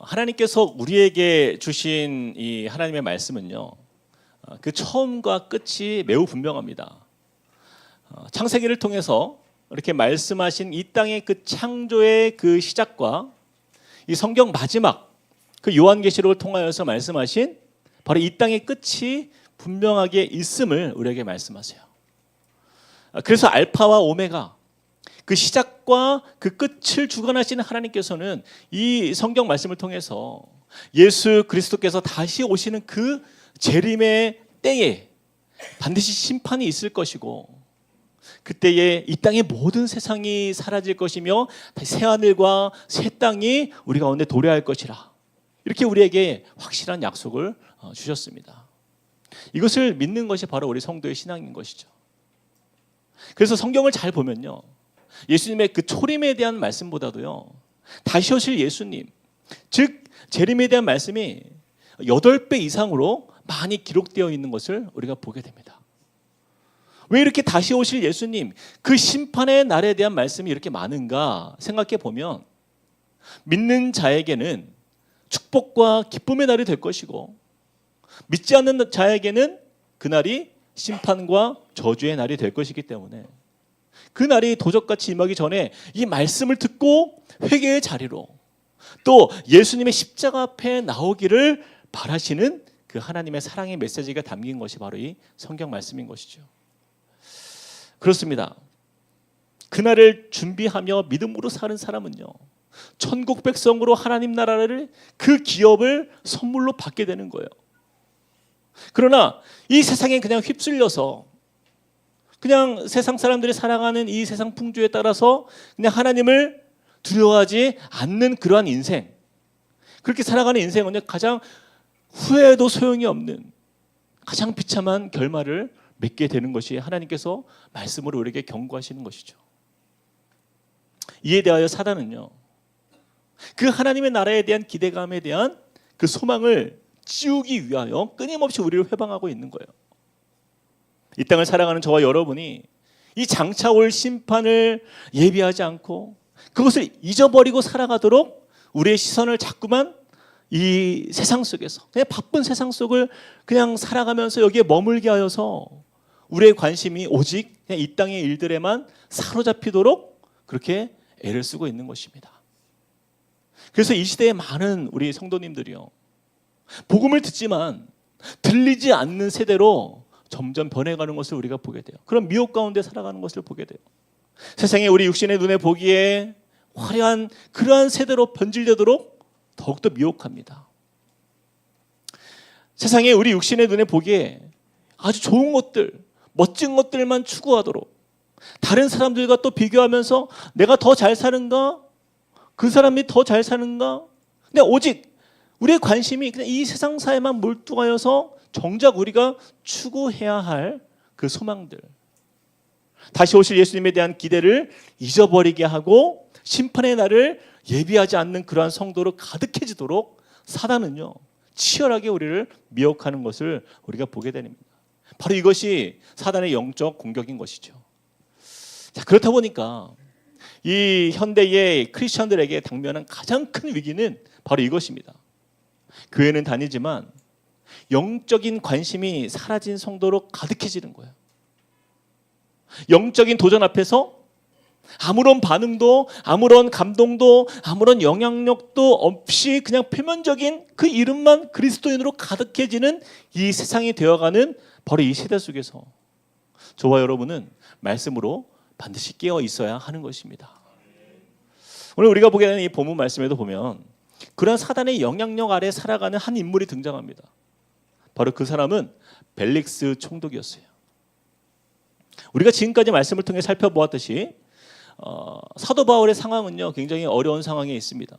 하나님께서 우리에게 주신 이 하나님의 말씀은요, 그 처음과 끝이 매우 분명합니다. 창세기를 통해서 이렇게 말씀하신 이 땅의 그 창조의 그 시작과 이 성경 마지막 그 요한계시록을 통하여서 말씀하신 바로 이 땅의 끝이 분명하게 있음을 우리에게 말씀하세요. 그래서 알파와 오메가, 그 시작과 그 끝을 주관하시는 하나님께서는 이 성경 말씀을 통해서 예수 그리스도께서 다시 오시는 그 재림의 때에 반드시 심판이 있을 것이고, 그때에 이 땅의 모든 세상이 사라질 것이며 새하늘과 새 땅이 우리 가운데 도래할 것이라, 이렇게 우리에게 확실한 약속을 주셨습니다. 이것을 믿는 것이 바로 우리 성도의 신앙인 것이죠. 그래서 성경을 잘 보면요, 예수님의 그 초림에 대한 말씀보다도요, 다시 오실 예수님, 즉 재림에 대한 말씀이 8배 이상으로 많이 기록되어 있는 것을 우리가 보게 됩니다. 왜 이렇게 다시 오실 예수님, 그 심판의 날에 대한 말씀이 이렇게 많은가 생각해 보면, 믿는 자에게는 축복과 기쁨의 날이 될 것이고, 믿지 않는 자에게는 그날이 심판과 저주의 날이 될 것이기 때문에, 그 날이 도적같이 임하기 전에 이 말씀을 듣고 회개의 자리로, 또 예수님의 십자가 앞에 나오기를 바라시는 그 하나님의 사랑의 메시지가 담긴 것이 바로 이 성경 말씀인 것이죠. 그렇습니다. 그날을 준비하며 믿음으로 사는 사람은요, 천국 백성으로 하나님 나라를, 그 기업을 선물로 받게 되는 거예요. 그러나 이 세상에 그냥 휩쓸려서 그냥 세상 사람들이 살아가는 이 세상 풍조에 따라서 그냥 하나님을 두려워하지 않는 그러한 인생, 그렇게 살아가는 인생은 가장 후회해도 소용이 없는 가장 비참한 결말을 맺게 되는 것이 하나님께서 말씀으로 우리에게 경고하시는 것이죠. 이에 대하여 사단은요, 그 하나님의 나라에 대한 기대감에 대한 그 소망을 지우기 위하여 끊임없이 우리를 회방하고 있는 거예요. 이 땅을 살아가는 저와 여러분이 이 장차 올 심판을 예비하지 않고 그것을 잊어버리고 살아가도록 우리의 시선을 자꾸만 이 세상 속에서, 그냥 바쁜 세상 속을 그냥 살아가면서 여기에 머물게 하여서 우리의 관심이 오직 그냥 이 땅의 일들에만 사로잡히도록 그렇게 애를 쓰고 있는 것입니다. 그래서 이 시대에 많은 우리 성도님들이요, 복음을 듣지만 들리지 않는 세대로 점점 변해가는 것을 우리가 보게 돼요. 그런 미혹 가운데 살아가는 것을 보게 돼요. 세상에 우리 육신의 눈에 보기에 화려한 그러한 세대로 변질되도록 더욱더 미혹합니다. 세상에 우리 육신의 눈에 보기에 아주 좋은 것들, 멋진 것들만 추구하도록, 다른 사람들과 또 비교하면서 내가 더 잘 사는가, 그 사람이 더 잘 사는가, 그냥 오직 우리의 관심이 그냥 이 세상사에만 몰두하여서 정작 우리가 추구해야 할 그 소망들, 다시 오실 예수님에 대한 기대를 잊어버리게 하고 심판의 날을 예비하지 않는 그러한 성도로 가득해지도록 사단은요, 치열하게 우리를 미혹하는 것을 우리가 보게 됩니다. 바로 이것이 사단의 영적 공격인 것이죠. 자, 그렇다 보니까 이 현대의 크리스천들에게 당면한 가장 큰 위기는 바로 이것입니다. 교회는 다니지만 영적인 관심이 사라진 성도로 가득해지는 거예요. 영적인 도전 앞에서 아무런 반응도, 아무런 감동도, 아무런 영향력도 없이 그냥 표면적인 그 이름만 그리스도인으로 가득해지는 이 세상이 되어가는 바로 이 세대 속에서 저와 여러분은 말씀으로 반드시 깨어 있어야 하는 것입니다. 오늘 우리가 보게 되는 이 본문 말씀에도 보면 그런 사단의 영향력 아래 살아가는 한 인물이 등장합니다. 바로 그 사람은 벨릭스 총독이었어요. 우리가 지금까지 말씀을 통해 살펴보았듯이 사도 바울의 상황은요, 굉장히 어려운 상황에 있습니다.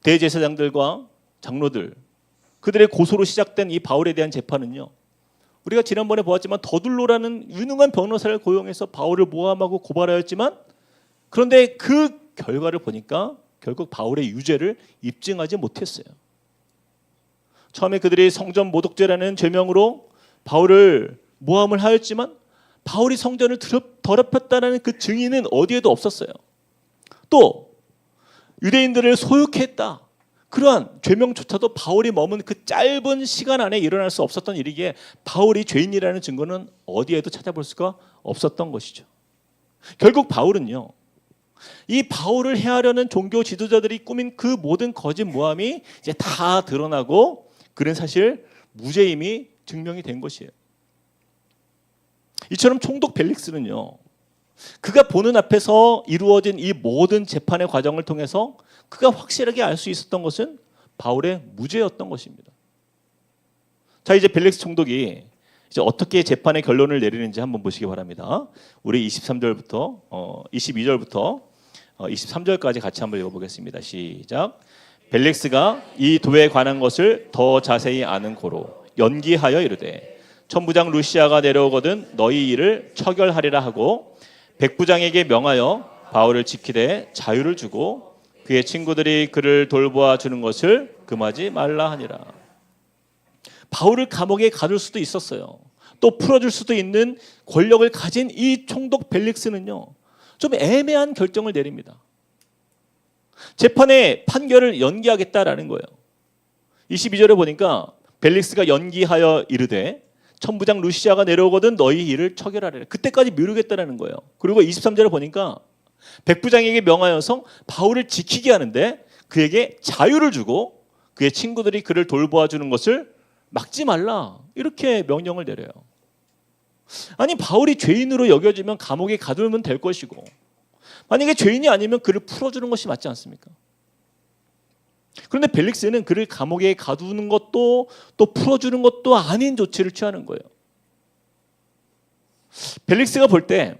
대제사장들과 장로들, 그들의 고소로 시작된 이 바울에 대한 재판은요, 우리가 지난번에 보았지만 더둘로라는 유능한 변호사를 고용해서 바울을 모함하고 고발하였지만, 그런데 그 결과를 보니까 결국 바울의 유죄를 입증하지 못했어요. 처음에 그들이 성전 모독죄라는 죄명으로 바울을 모함을 하였지만 바울이 성전을 더럽혔다는 그 증인은 어디에도 없었어요. 또 유대인들을 소유케 했다, 그러한 죄명조차도 바울이 머문 그 짧은 시간 안에 일어날 수 없었던 일이기에 바울이 죄인이라는 증거는 어디에도 찾아볼 수가 없었던 것이죠. 결국 바울은요, 이 바울을 해하려는 종교 지도자들이 꾸민 그 모든 거짓 모함이 이제 다 드러나고 그는 사실 무죄임이 증명이 된 것이에요. 이처럼 총독 벨릭스는요, 그가 보는 앞에서 이루어진 이 모든 재판의 과정을 통해서 그가 확실하게 알 수 있었던 것은 바울의 무죄였던 것입니다. 자, 이제 벨릭스 총독이 이제 어떻게 재판의 결론을 내리는지 한번 보시기 바랍니다. 우리 23절부터 22절부터 23절까지 같이 한번 읽어보겠습니다. 시작. 벨릭스가 이 도에 관한 것을 더 자세히 아는 고로 연기하여 이르되 천부장 루시아가 내려오거든 너희 일을 처결하리라 하고 백부장에게 명하여 바울을 지키되 자유를 주고 그의 친구들이 그를 돌보아 주는 것을 금하지 말라 하니라. 바울을 감옥에 가둘 수도 있었어요. 또 풀어줄 수도 있는 권력을 가진 이 총독 벨릭스는요, 좀 애매한 결정을 내립니다. 재판의 판결을 연기하겠다라는 거예요. 22절에 보니까 벨릭스가 연기하여 이르되 천부장 루시아가 내려오거든 너희 일을 처결하리라. 그때까지 미루겠다라는 거예요. 그리고 23절에 보니까 백부장에게 명하여서 바울을 지키게 하는데 그에게 자유를 주고 그의 친구들이 그를 돌보아 주는 것을 막지 말라. 이렇게 명령을 내려요. 아니, 바울이 죄인으로 여겨지면 감옥에 가두면 될 것이고 만약에 죄인이 아니면 그를 풀어주는 것이 맞지 않습니까? 그런데 벨릭스는 그를 감옥에 가두는 것도 또 풀어주는 것도 아닌 조치를 취하는 거예요. 벨릭스가 볼 때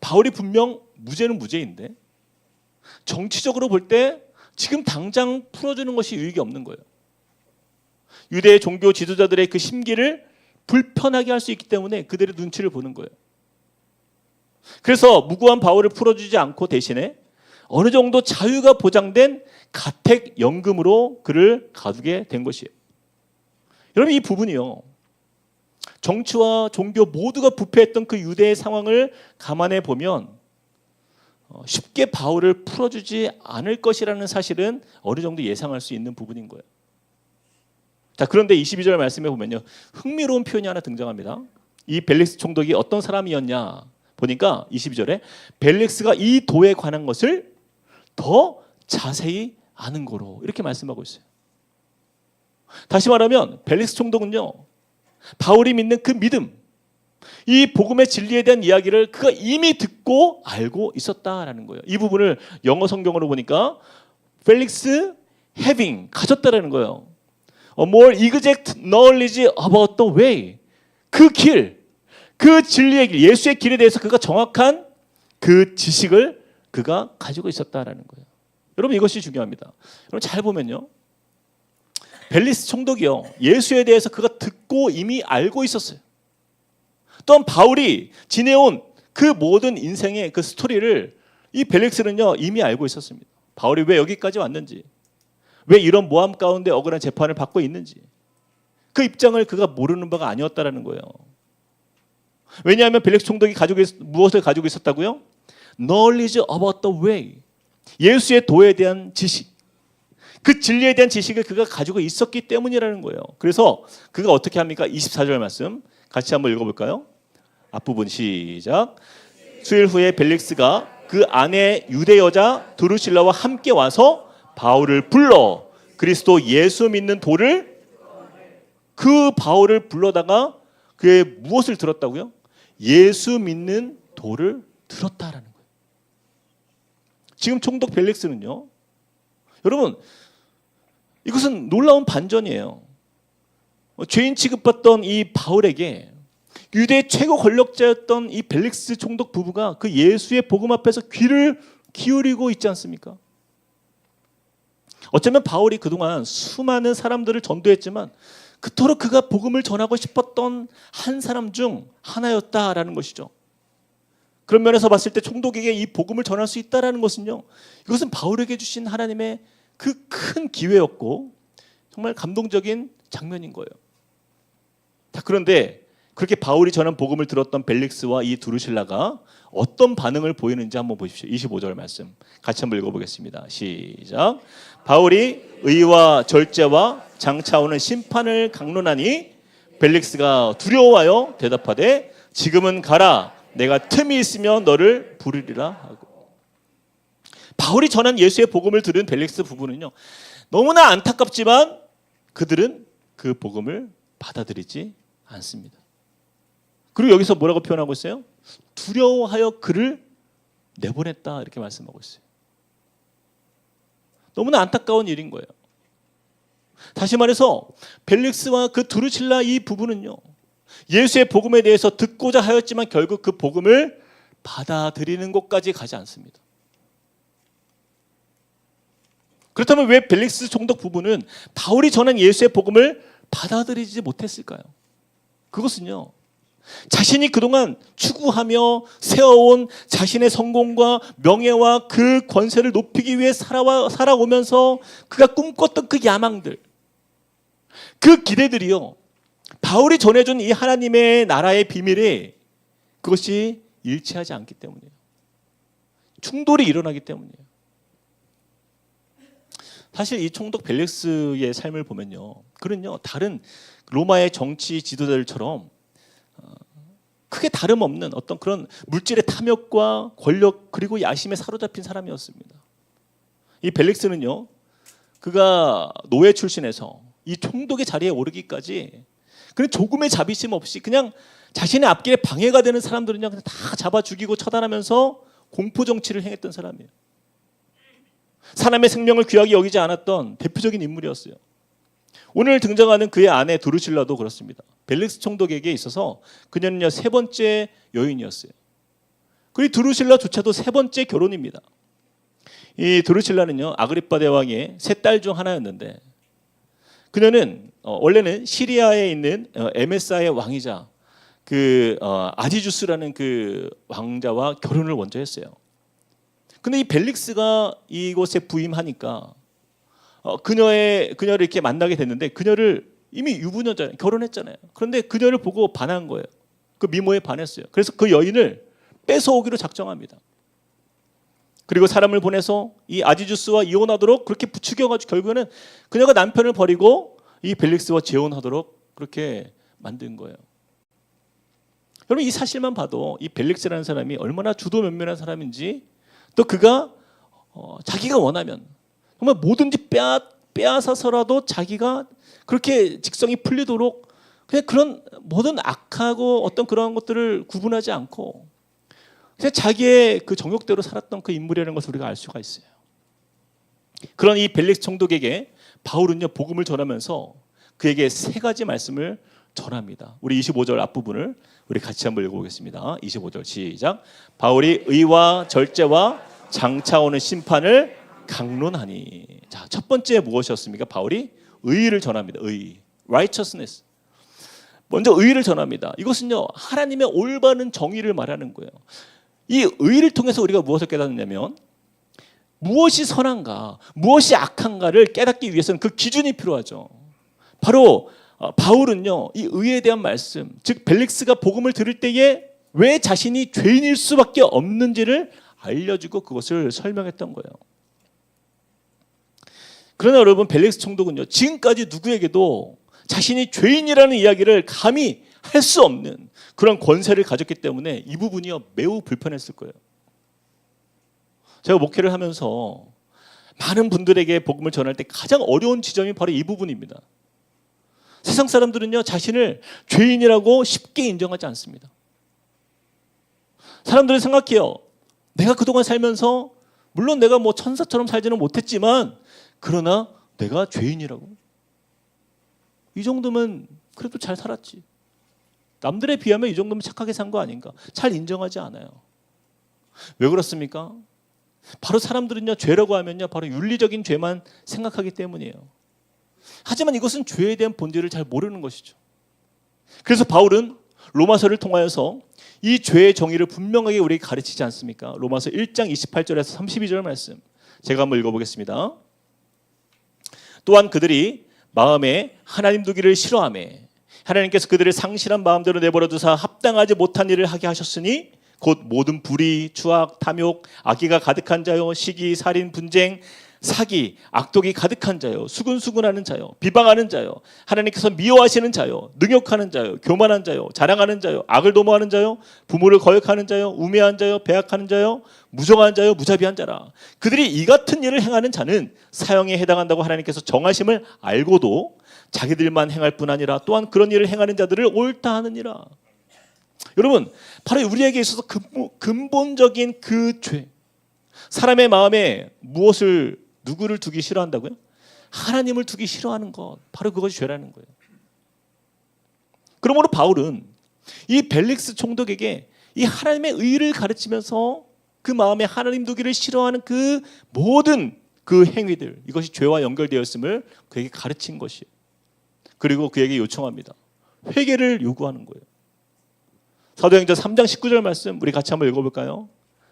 바울이 분명 무죄는 무죄인데 정치적으로 볼 때 지금 당장 풀어주는 것이 유익이 없는 거예요. 유대 종교 지도자들의 그 심기를 불편하게 할 수 있기 때문에 그들의 눈치를 보는 거예요. 그래서 무고한 바울을 풀어주지 않고 대신에 어느 정도 자유가 보장된 가택연금으로 그를 가두게 된 것이에요. 여러분, 이 부분이요, 정치와 종교 모두가 부패했던 그 유대의 상황을 감안해 보면 쉽게 바울을 풀어주지 않을 것이라는 사실은 어느 정도 예상할 수 있는 부분인 거예요. 자, 그런데 22절 말씀에 보면요, 흥미로운 표현이 하나 등장합니다. 이 벨릭스 총독이 어떤 사람이었냐 보니까 22절에 벨릭스가 이 도에 관한 것을 더 자세히 아는 거로 이렇게 말씀하고 있어요. 다시 말하면 벨릭스 총독은요, 바울이 믿는 그 믿음, 이 복음의 진리에 대한 이야기를 그가 이미 듣고 알고 있었다라는 거예요. 이 부분을 영어 성경으로 보니까 펠릭스 having, 가졌다라는 거예요. A more exact knowledge about the way, 그 길, 그 진리의 길, 예수의 길에 대해서 그가 정확한 그 지식을 그가 가지고 있었다라는 거예요. 여러분, 이것이 중요합니다. 여러분, 잘 보면요, 벨릭스 총독이요, 예수에 대해서 그가 듣고 이미 알고 있었어요. 또한 바울이 지내온 그 모든 인생의 그 스토리를 이 벨릭스는요 이미 알고 있었습니다. 바울이 왜 여기까지 왔는지, 왜 이런 모함 가운데 억울한 재판을 받고 있는지, 그 입장을 그가 모르는 바가 아니었다라는 거예요. 왜냐하면 벨릭스 총독이 무엇을 가지고 있었다고요? Knowledge about the way, 예수의 도에 대한 지식, 그 진리에 대한 지식을 그가 가지고 있었기 때문이라는 거예요. 그래서 그가 어떻게 합니까? 24절 말씀 같이 한번 읽어볼까요? 앞부분 시작. 수일 후에 벨릭스가 그 아내 유대 여자 드루실라와 함께 와서 바울을 불러 그리스도 예수 믿는 도를, 그 바울을 불러다가 그의 무엇을 들었다고요? 예수 믿는 도를 들었다라는 거예요. 지금 총독 벨릭스는요, 여러분, 이것은 놀라운 반전이에요. 죄인 취급받던 이 바울에게 유대 최고 권력자였던 이 벨릭스 총독 부부가 그 예수의 복음 앞에서 귀를 기울이고 있지 않습니까? 어쩌면 바울이 그동안 수많은 사람들을 전도했지만 그토록 그가 복음을 전하고 싶었던 한 사람 중 하나였다라는 것이죠. 그런 면에서 봤을 때 총독에게 이 복음을 전할 수 있다라는 것은요, 이것은 바울에게 주신 하나님의 그 큰 기회였고 정말 감동적인 장면인 거예요. 자, 그런데 그렇게 바울이 전한 복음을 들었던 벨릭스와 이 두루실라가 어떤 반응을 보이는지 한번 보십시오. 25절 말씀 같이 한번 읽어보겠습니다. 시작. 바울이 의와 절제와 장차 오는 심판을 강론하니 벨릭스가 두려워하여 대답하되 지금은 가라. 내가 틈이 있으면 너를 부르리라 하고. 바울이 전한 예수의 복음을 들은 벨릭스 부부는요, 너무나 안타깝지만 그들은 그 복음을 받아들이지 않습니다. 그리고 여기서 뭐라고 표현하고 있어요? 두려워하여 그를 내보냈다 이렇게 말씀하고 있어요. 너무나 안타까운 일인 거예요. 다시 말해서 벨릭스와 그 두루실라 이 부부는요, 예수의 복음에 대해서 듣고자 하였지만 결국 그 복음을 받아들이는 곳까지 가지 않습니다. 그렇다면 왜 벨릭스 총독 부부는 바울이 전한 예수의 복음을 받아들이지 못했을까요? 그것은요, 자신이 그동안 추구하며 세워온 자신의 성공과 명예와 그 권세를 높이기 위해 살아오면서 그가 꿈꿨던 그 야망들, 그 기대들이요, 바울이 전해준 이 하나님의 나라의 비밀이 그것이 일치하지 않기 때문이에요. 충돌이 일어나기 때문이에요. 사실 이 총독 벨릭스의 삶을 보면요, 그는요, 다른 로마의 정치 지도자들처럼 크게 다름없는 어떤 그런 물질의 탐욕과 권력 그리고 야심에 사로잡힌 사람이었습니다. 이 벨릭스는요, 그가 노예 출신에서 이 총독의 자리에 오르기까지 그냥 조금의 자비심 없이 그냥 자신의 앞길에 방해가 되는 사람들은요, 그냥 다 잡아 죽이고 처단하면서 공포 정치를 행했던 사람이에요. 사람의 생명을 귀하게 여기지 않았던 대표적인 인물이었어요. 오늘 등장하는 그의 아내 두루실라도 그렇습니다. 벨릭스 총독에게 있어서 그녀는요, 세 번째 여인이었어요. 그리고 두루실라조차도 세 번째 결혼입니다. 이 두루실라는요, 아그리파 대왕의 세 딸 중 하나였는데, 그녀는 원래는 시리아에 있는 MSI의 왕이자 그 아디주스라는 그 왕자와 결혼을 먼저 했어요. 근데 이 벨릭스가 이곳에 부임하니까 그녀를 이렇게 만나게 됐는데, 그녀를 이미 유부녀잖아요. 결혼했잖아요. 그런데 그녀를 보고 반한 거예요. 그 미모에 반했어요. 그래서 그 여인을 뺏어오기로 작정합니다. 그리고 사람을 보내서 이 아디주스와 이혼하도록 그렇게 부추겨가지고 결국에는 그녀가 남편을 버리고 이 벨릭스와 재혼하도록 그렇게 만든 거예요. 여러분, 이 사실만 봐도 이 벨릭스라는 사람이 얼마나 주도면밀한 사람인지, 또 그가 자기가 원하면 정말 뭐든지 빼앗아서라도 자기가 그렇게 직성이 풀리도록 그냥 그런 모든 악하고 어떤 그런 것들을 구분하지 않고 그냥 자기의 그 정욕대로 살았던 그 인물이라는 것을 우리가 알 수가 있어요. 그런 이 벨릭스 총독에게 바울은요, 복음을 전하면서 그에게 세 가지 말씀을 전합니다. 우리 25절 앞부분을 우리 같이 한번 읽어보겠습니다. 25절 시작. 바울이 의와 절제와 장차 오는 심판을 강론하니. 자, 첫 번째 무엇이었습니까? 바울이 의를 전합니다. 의, righteousness. 먼저 의를 전합니다. 이것은요, 하나님의 올바른 정의를 말하는 거예요. 이 의를 통해서 우리가 무엇을 깨닫느냐면, 무엇이 선한가, 무엇이 악한가를 깨닫기 위해서는 그 기준이 필요하죠. 바로 바울은요, 이 의에 대한 말씀, 즉 벨릭스가 복음을 들을 때에 왜 자신이 죄인일 수밖에 없는지를 알려주고 그것을 설명했던 거예요. 그러나 여러분, 벨릭스 총독은요, 지금까지 누구에게도 자신이 죄인이라는 이야기를 감히 할 수 없는 그런 권세를 가졌기 때문에 이 부분이요, 매우 불편했을 거예요. 제가 목회를 하면서 많은 분들에게 복음을 전할 때 가장 어려운 지점이 바로 이 부분입니다. 세상 사람들은요, 자신을 죄인이라고 쉽게 인정하지 않습니다. 사람들은 생각해요. 내가 그동안 살면서 물론 내가 뭐 천사처럼 살지는 못했지만 그러나 내가 죄인이라고. 이 정도면 그래도 잘 살았지. 남들에 비하면 이 정도면 착하게 산 거 아닌가. 잘 인정하지 않아요. 왜 그렇습니까? 바로 사람들은요, 죄라고 하면요, 바로 윤리적인 죄만 생각하기 때문이에요. 하지만 이것은 죄에 대한 본질을 잘 모르는 것이죠. 그래서 바울은 로마서를 통하여서 이 죄의 정의를 분명하게 우리에게 가르치지 않습니까? 로마서 1장 28절에서 32절 말씀 제가 한번 읽어보겠습니다. 또한 그들이 마음에 하나님 두기를 싫어하며 하나님께서 그들을 상실한 마음대로 내버려 두사 합당하지 못한 일을 하게 하셨으니 곧 모든 불의, 추악, 탐욕, 악의가 가득한 자요, 시기, 살인, 분쟁, 사기, 악독이 가득한 자요, 수근수근하는 자요, 비방하는 자요, 하나님께서 미워하시는 자요, 능욕하는 자요, 교만한 자요, 자랑하는 자요, 악을 도모하는 자요, 부모를 거역하는 자요, 우매한 자요, 배악하는 자요, 무정한 자요, 무자비한 자라. 그들이 이 같은 일을 행하는 자는 사형에 해당한다고 하나님께서 정하심을 알고도 자기들만 행할 뿐 아니라 또한 그런 일을 행하는 자들을 옳다 하느니라. 여러분, 바로 우리에게 있어서 근본적인 그 죄, 사람의 마음에 누구를 두기 싫어한다고요? 하나님을 두기 싫어하는 것, 바로 그것이 죄라는 거예요. 그러므로 바울은 이 벨릭스 총독에게 이 하나님의 의를 가르치면서 그 마음에 하나님 두기를 싫어하는 그 모든 그 행위들, 이것이 죄와 연결되었음을 그에게 가르친 것이에요. 그리고 그에게 요청합니다. 회개를 요구하는 거예요. 사도행전 3장 19절 말씀 우리 같이 한번 읽어볼까요?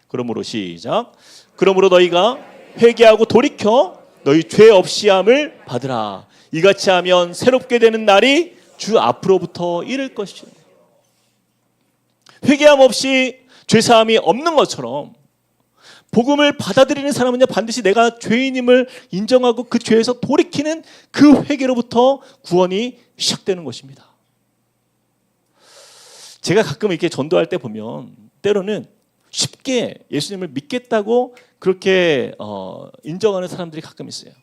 그러므로 시작. 그러므로 너희가 회개하고 돌이켜 너희 죄 없이함을 받으라. 이같이 하면 새롭게 되는 날이 주 앞으로부터 이를 것이요. 회개함 없이 죄사함이 없는 것처럼 복음을 받아들이는 사람은요, 반드시 내가 죄인임을 인정하고 그 죄에서 돌이키는 그 회개로부터 구원이 시작되는 것입니다. 제가 가끔 이렇게 전도할 때 보면 때로는 쉽게 예수님을 믿겠다고 그렇게 인정하는 사람들이 가끔 있어요.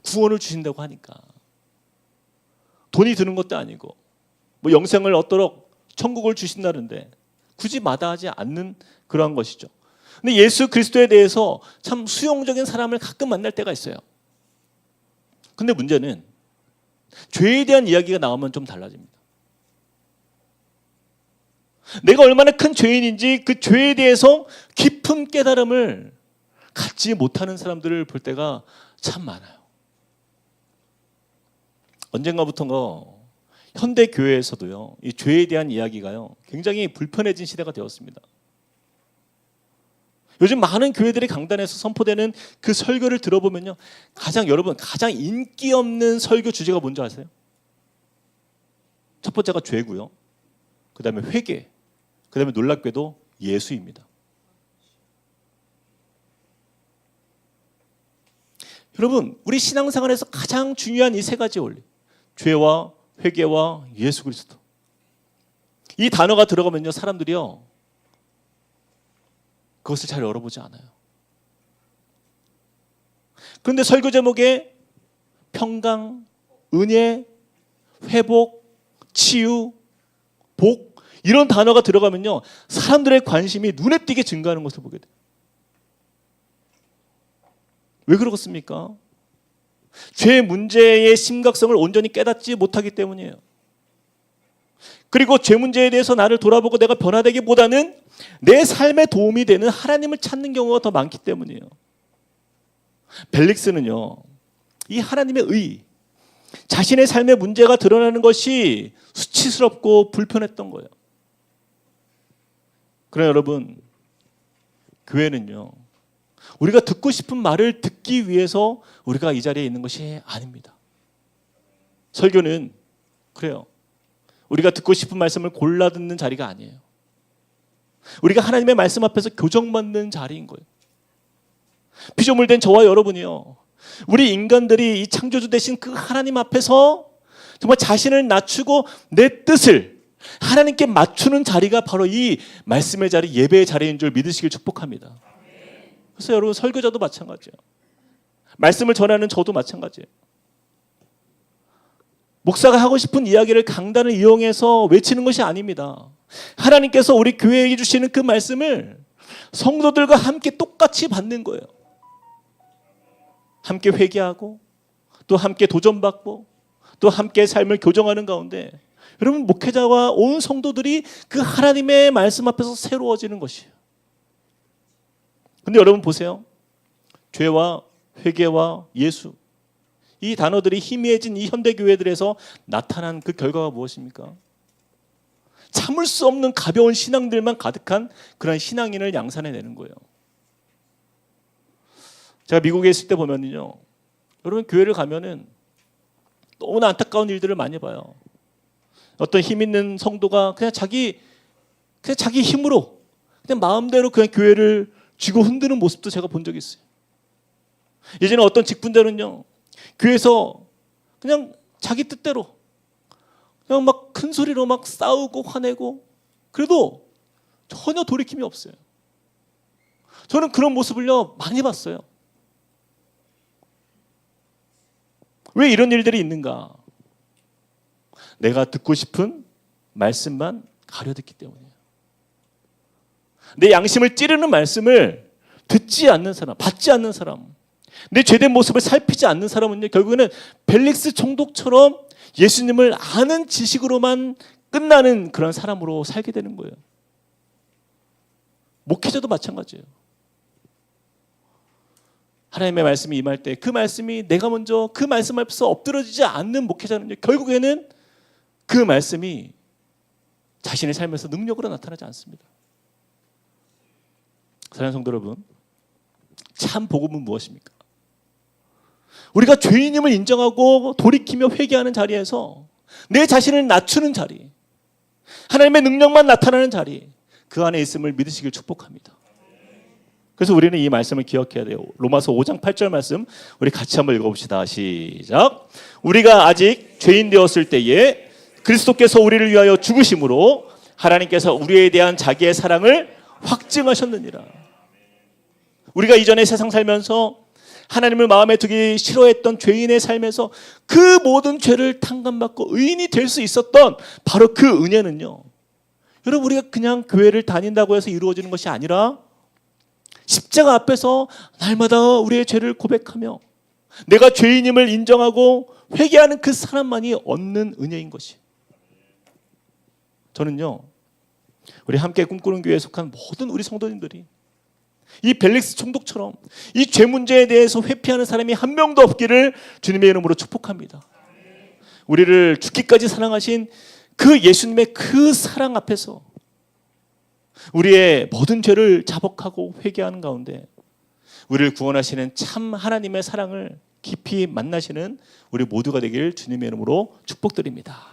구원을 주신다고 하니까 돈이 드는 것도 아니고 뭐 영생을 얻도록 천국을 주신다는데 굳이 마다하지 않는 그러한 것이죠. 근데 예수 그리스도에 대해서 참 수용적인 사람을 가끔 만날 때가 있어요. 근데 문제는 죄에 대한 이야기가 나오면 좀 달라집니다. 내가 얼마나 큰 죄인인지 그 죄에 대해서 깊은 깨달음을 갖지 못하는 사람들을 볼 때가 참 많아요. 언젠가부터가 현대 교회에서도요, 이 죄에 대한 이야기가요 굉장히 불편해진 시대가 되었습니다. 요즘 많은 교회들이 강단에서 선포되는 그 설교를 들어보면요, 여러분 가장 인기 없는 설교 주제가 뭔지 아세요? 첫 번째가 죄고요, 그 다음에 회개, 그 다음에 놀랍게도 예수입니다. 여러분, 우리 신앙생활에서 가장 중요한 이 세 가지 원리, 죄와 회개와 예수 그리스도, 이 단어가 들어가면요 사람들이요 그것을 잘 열어보지 않아요. 그런데 설교 제목에 평강, 은혜, 회복, 치유, 복, 이런 단어가 들어가면요 사람들의 관심이 눈에 띄게 증가하는 것을 보게 돼요. 왜 그렇습니까? 죄 문제의 심각성을 온전히 깨닫지 못하기 때문이에요. 그리고 죄 문제에 대해서 나를 돌아보고 내가 변화되기보다는 내 삶에 도움이 되는 하나님을 찾는 경우가 더 많기 때문이에요. 벨릭스는요, 이 하나님의 의, 자신의 삶의 문제가 드러나는 것이 수치스럽고 불편했던 거예요. 그러나 여러분, 교회는요, 우리가 듣고 싶은 말을 듣기 위해서 우리가 이 자리에 있는 것이 아닙니다. 설교는 그래요, 우리가 듣고 싶은 말씀을 골라 듣는 자리가 아니에요. 우리가 하나님의 말씀 앞에서 교정받는 자리인 거예요. 피조물 된 저와 여러분이요, 우리 인간들이 이 창조주 되신 그 하나님 앞에서 정말 자신을 낮추고 내 뜻을 하나님께 맞추는 자리가 바로 이 말씀의 자리, 예배의 자리인 줄 믿으시길 축복합니다. 그래서 여러분, 설교자도 마찬가지예요. 말씀을 전하는 저도 마찬가지예요. 목사가 하고 싶은 이야기를 강단을 이용해서 외치는 것이 아닙니다. 하나님께서 우리 교회에 주시는 그 말씀을 성도들과 함께 똑같이 받는 거예요. 함께 회개하고 또 함께 도전받고 또 함께 삶을 교정하는 가운데 여러분, 목회자와 온 성도들이 그 하나님의 말씀 앞에서 새로워지는 것이에요. 근데 여러분 보세요. 죄와 회개와 예수, 이 단어들이 희미해진 이 현대교회들에서 나타난 그 결과가 무엇입니까? 참을 수 없는 가벼운 신앙들만 가득한 그런 신앙인을 양산해내는 거예요. 제가 미국에 있을 때 보면요, 여러분 교회를 가면은 너무나 안타까운 일들을 많이 봐요. 어떤 힘 있는 성도가 그냥 자기 힘으로 그냥 마음대로 그냥 교회를 쥐고 흔드는 모습도 제가 본 적이 있어요. 예전에 어떤 직분자는요, 교회에서 그냥 자기 뜻대로 그냥 막 큰 소리로 막 싸우고 화내고, 그래도 전혀 돌이킴이 없어요. 저는 그런 모습을요 많이 봤어요. 왜 이런 일들이 있는가? 내가 듣고 싶은 말씀만 가려듣기 때문이에요. 내 양심을 찌르는 말씀을 듣지 않는 사람, 받지 않는 사람, 내 죄된 모습을 살피지 않는 사람은요, 결국에는 벨릭스 총독처럼 예수님을 아는 지식으로만 끝나는 그런 사람으로 살게 되는 거예요. 목회자도 마찬가지예요. 하나님의 말씀이 임할 때 그 말씀이 내가 먼저 그 말씀 앞에서 엎드러지지 않는 목회자는요, 결국에는 그 말씀이 자신의 삶에서 능력으로 나타나지 않습니다. 사랑하는 성도 여러분, 참 복음은 무엇입니까? 우리가 죄인임을 인정하고 돌이키며 회개하는 자리에서 내 자신을 낮추는 자리, 하나님의 능력만 나타나는 자리, 그 안에 있음을 믿으시길 축복합니다. 그래서 우리는 이 말씀을 기억해야 돼요. 로마서 5장 8절 말씀 우리 같이 한번 읽어봅시다. 시작. 우리가 아직 죄인 되었을 때에 그리스도께서 우리를 위하여 죽으심으로 하나님께서 우리에 대한 자기의 사랑을 확증하셨느니라. 우리가 이전에 세상 살면서 하나님을 마음에 두기 싫어했던 죄인의 삶에서 그 모든 죄를 탕감받고 의인이 될 수 있었던 바로 그 은혜는요, 여러분, 우리가 그냥 교회를 다닌다고 해서 이루어지는 것이 아니라 십자가 앞에서 날마다 우리의 죄를 고백하며 내가 죄인임을 인정하고 회개하는 그 사람만이 얻는 은혜인 것이. 저는요, 우리 함께 꿈꾸는 교회에 속한 모든 우리 성도님들이 이 벨릭스 총독처럼 이 죄 문제에 대해서 회피하는 사람이 한 명도 없기를 주님의 이름으로 축복합니다. 우리를 죽기까지 사랑하신 그 예수님의 그 사랑 앞에서 우리의 모든 죄를 자복하고 회개하는 가운데 우리를 구원하시는 참 하나님의 사랑을 깊이 만나시는 우리 모두가 되길 주님의 이름으로 축복드립니다.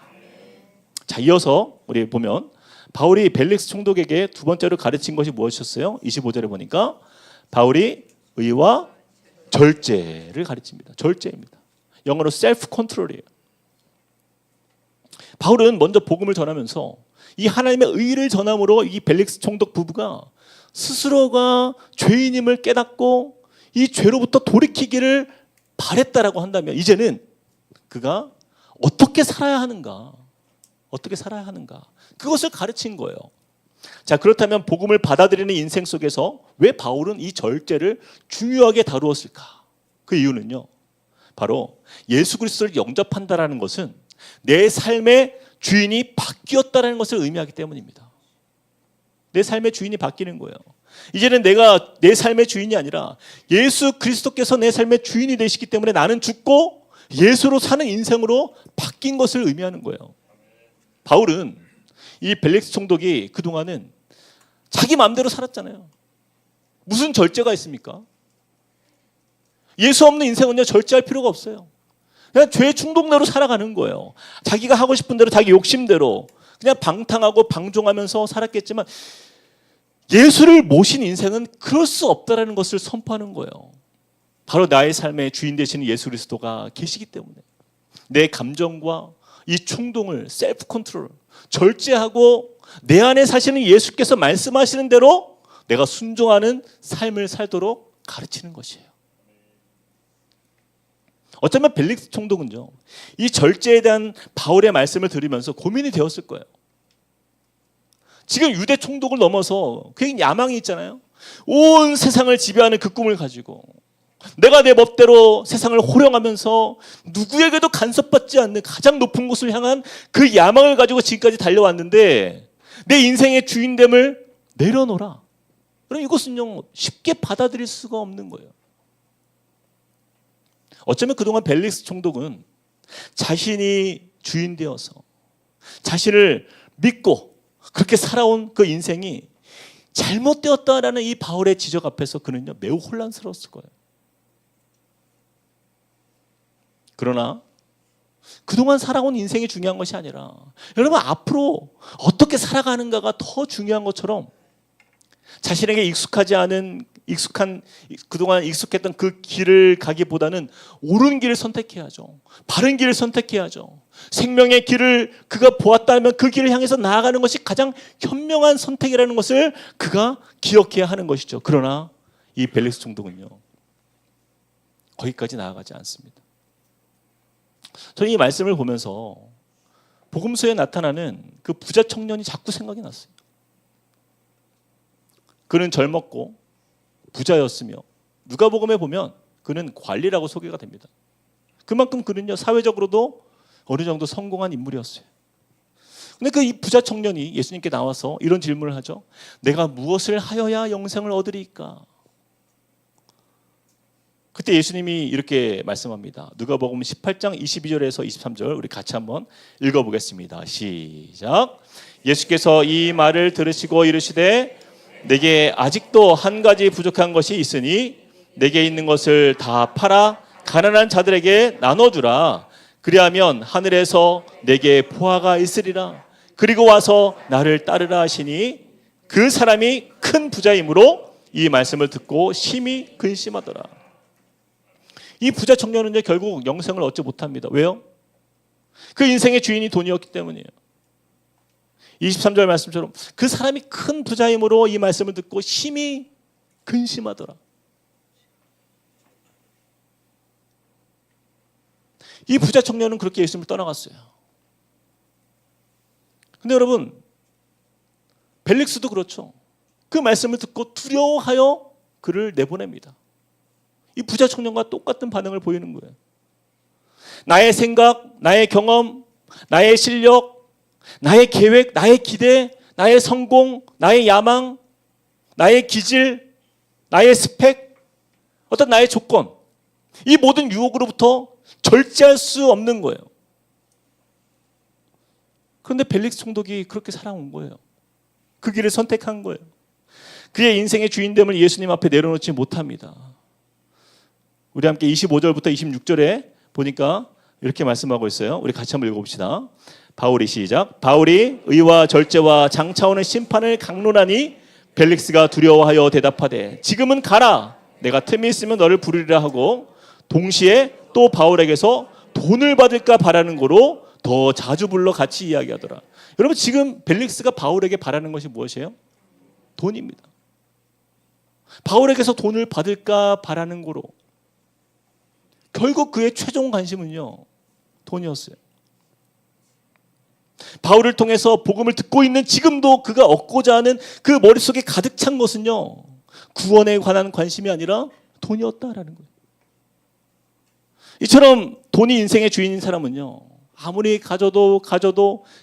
자, 이어서 우리 보면 바울이 벨릭스 총독에게 두 번째로 가르친 것이 무엇이었어요? 25절에 보니까 바울이 의와 절제를 가르칩니다. 절제입니다. 영어로 셀프 컨트롤이에요. 바울은 먼저 복음을 전하면서 이 하나님의 의를 전함으로 이 벨릭스 총독 부부가 스스로가 죄인임을 깨닫고 이 죄로부터 돌이키기를 바랬다라고 한다면 이제는 그가 어떻게 살아야 하는가, 그것을 가르친 거예요. 자, 그렇다면 복음을 받아들이는 인생 속에서 왜 바울은 이 절제를 중요하게 다루었을까? 그 이유는요, 바로 예수 그리스도를 영접한다라는 것은 내 삶의 주인이 바뀌었다라는 것을 의미하기 때문입니다. 내 삶의 주인이 바뀌는 거예요. 이제는 내가 내 삶의 주인이 아니라 예수 그리스도께서 내 삶의 주인이 되시기 때문에 나는 죽고 예수로 사는 인생으로 바뀐 것을 의미하는 거예요. 바울은 이 벨릭스 총독이 그동안은 자기 마음대로 살았잖아요. 무슨 절제가 있습니까? 예수 없는 인생은요, 절제할 필요가 없어요. 그냥 죄 중독대로 살아가는 거예요. 자기가 하고 싶은 대로 자기 욕심대로 그냥 방탕하고 방종하면서 살았겠지만 예수를 모신 인생은 그럴 수 없다라는 것을 선포하는 거예요. 바로 나의 삶의 주인 되시는 예수 그리스도가 계시기 때문에 내 감정과 이 충동을 셀프 컨트롤, 절제하고 내 안에 사시는 예수께서 말씀하시는 대로 내가 순종하는 삶을 살도록 가르치는 것이에요. 어쩌면 벨릭스 총독은요, 이 절제에 대한 바울의 말씀을 들으면서 고민이 되었을 거예요. 지금 유대 총독을 넘어서 그게 야망이 있잖아요. 온 세상을 지배하는 그 꿈을 가지고 내가 내 법대로 세상을 호령하면서 누구에게도 간섭받지 않는 가장 높은 곳을 향한 그 야망을 가지고 지금까지 달려왔는데 내 인생의 주인됨을 내려놓으라. 그럼 이것은요, 쉽게 받아들일 수가 없는 거예요. 어쩌면 그동안 벨릭스 총독은 자신이 주인 되어서 자신을 믿고 그렇게 살아온 그 인생이 잘못되었다라는 이 바울의 지적 앞에서 그는요, 매우 혼란스러웠을 거예요. 그러나 그동안 살아온 인생이 중요한 것이 아니라 여러분 앞으로 어떻게 살아가는가가 더 중요한 것처럼 자신에게 익숙하지 않은 그동안 익숙했던 그 길을 가기보다는 옳은 길을 선택해야죠. 바른 길을 선택해야죠. 생명의 길을 그가 보았다면 그 길을 향해서 나아가는 것이 가장 현명한 선택이라는 것을 그가 기억해야 하는 것이죠. 그러나 이 벨릭스 총독은요, 거기까지 나아가지 않습니다. 저는 이 말씀을 보면서 복음서에 나타나는 그 부자 청년이 자꾸 생각이 났어요. 그는 젊었고 부자였으며 누가복음에 보면 그는 관리라고 소개가 됩니다. 그만큼 그는요, 사회적으로도 어느 정도 성공한 인물이었어요. 근데 그 이 부자 청년이 예수님께 나와서 이런 질문을 하죠. 내가 무엇을 하여야 영생을 얻으리까? 그때 예수님이 이렇게 말씀합니다. 누가복음 18장 22절에서 23절 우리 같이 한번 읽어보겠습니다. 시작. 예수께서 이 말을 들으시고 이르시되 내게 아직도 한 가지 부족한 것이 있으니 내게 있는 것을 다 팔아 가난한 자들에게 나눠주라. 그리하면 하늘에서 내게 보화가 있으리라. 그리고 와서 나를 따르라 하시니 그 사람이 큰 부자이므로 이 말씀을 듣고 심히 근심하더라. 이 부자 청년은 결국 영생을 얻지 못합니다. 왜요? 그 인생의 주인이 돈이었기 때문이에요. 23절 말씀처럼 그 사람이 큰 부자이므로 이 말씀을 듣고 심히 근심하더라. 이 부자 청년은 그렇게 예수님을 떠나갔어요. 근데 여러분, 벨릭스도 그렇죠. 그 말씀을 듣고 두려워하여 그를 내보냅니다. 이 부자 청년과 똑같은 반응을 보이는 거예요. 나의 생각, 나의 경험, 나의 실력, 나의 계획, 나의 기대, 나의 성공, 나의 야망, 나의 기질, 나의 스펙, 어떤 나의 조건, 이 모든 유혹으로부터 절제할 수 없는 거예요. 그런데 벨릭스 총독이 그렇게 살아온 거예요. 그 길을 선택한 거예요. 그의 인생의 주인됨을 예수님 앞에 내려놓지 못합니다. 우리 함께 25절부터 26절에 보니까 이렇게 말씀하고 있어요. 우리 같이 한번 읽어봅시다. 바울이 시작. 바울이 의와 절제와 장차오는 심판을 강론하니 벨릭스가 두려워하여 대답하되 지금은 가라. 내가 틈이 있으면 너를 부르리라 하고 동시에 또 바울에게서 돈을 받을까 바라는 거로 더 자주 불러 같이 이야기하더라. 여러분 지금 벨릭스가 바울에게 바라는 것이 무엇이에요? 돈입니다. 바울에게서 돈을 받을까 바라는 거로 결국 그의 최종 관심은요, 돈이었어요. 바울을 통해서 복음을 듣고 있는 지금도 그가 얻고자 하는 그 머릿속에 가득 찬 것은요, 구원에 관한 관심이 아니라 돈이었다라는 거예요. 이처럼 돈이 인생의 주인인 사람은요, 아무리 가져도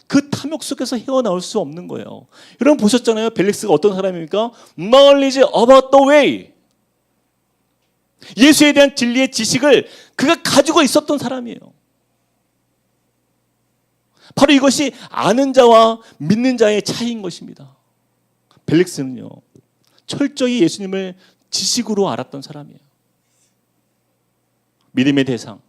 그 탐욕 속에서 헤어나올 수 없는 거예요. 여러분 보셨잖아요. 벨릭스가 어떤 사람입니까? knowledge about the way. 예수에 대한 진리의 지식을 그가 가지고 있었던 사람이에요. 바로 이것이 아는 자와 믿는 자의 차이인 것입니다. 벨릭스는요, 철저히 예수님을 지식으로 알았던 사람이에요. 믿음의 대상,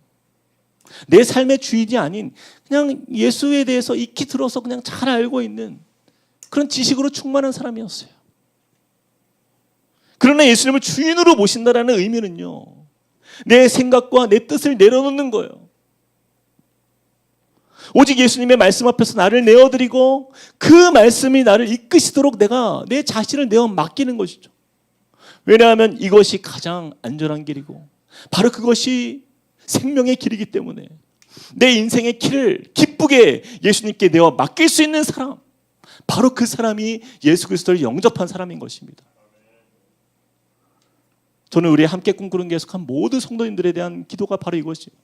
내 삶의 주인이 아닌 그냥 예수에 대해서 익히 들어서 그냥 잘 알고 있는 그런 지식으로 충만한 사람이었어요. 그러나 예수님을 주인으로 모신다라는 의미는요, 내 생각과 내 뜻을 내려놓는 거예요. 오직 예수님의 말씀 앞에서 나를 내어드리고 그 말씀이 나를 이끄시도록 내가 내 자신을 내어 맡기는 것이죠. 왜냐하면 이것이 가장 안전한 길이고 바로 그것이 생명의 길이기 때문에 내 인생의 길을 기쁘게 예수님께 내어 맡길 수 있는 사람, 바로 그 사람이 예수 그리스도를 영접한 사람인 것입니다. 저는 우리 함께 꿈꾸는 계속한 모든 성도님들에 대한 기도가 바로 이것이에요.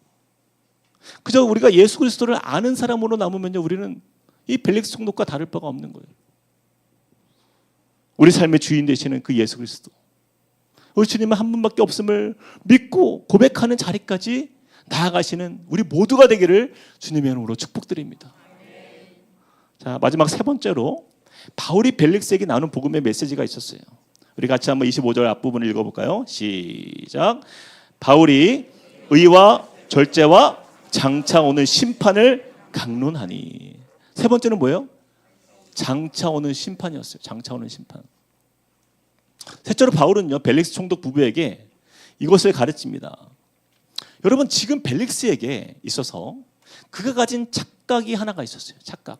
그저 우리가 예수 그리스도를 아는 사람으로 남으면요, 우리는 이 벨릭스 총독과 다를 바가 없는 거예요. 우리 삶의 주인 되시는 그 예수 그리스도, 우리 주님은 한 분밖에 없음을 믿고 고백하는 자리까지 나아가시는 우리 모두가 되기를 주님의 이름으로 축복드립니다. 자, 마지막 세 번째로 바울이 벨릭스에게 나눈 복음의 메시지가 있었어요. 우리 같이 한번 25절 앞부분을 읽어볼까요? 시작. 바울이 의와 절제와 장차 오는 심판을 강론하니. 세 번째는 뭐예요? 장차 오는 심판이었어요. 장차 오는 심판. 셋째로 바울은요, 벨릭스 총독 부부에게 이것을 가르칩니다. 여러분, 지금 벨릭스에게 있어서 그가 가진 착각이 하나가 있었어요. 착각.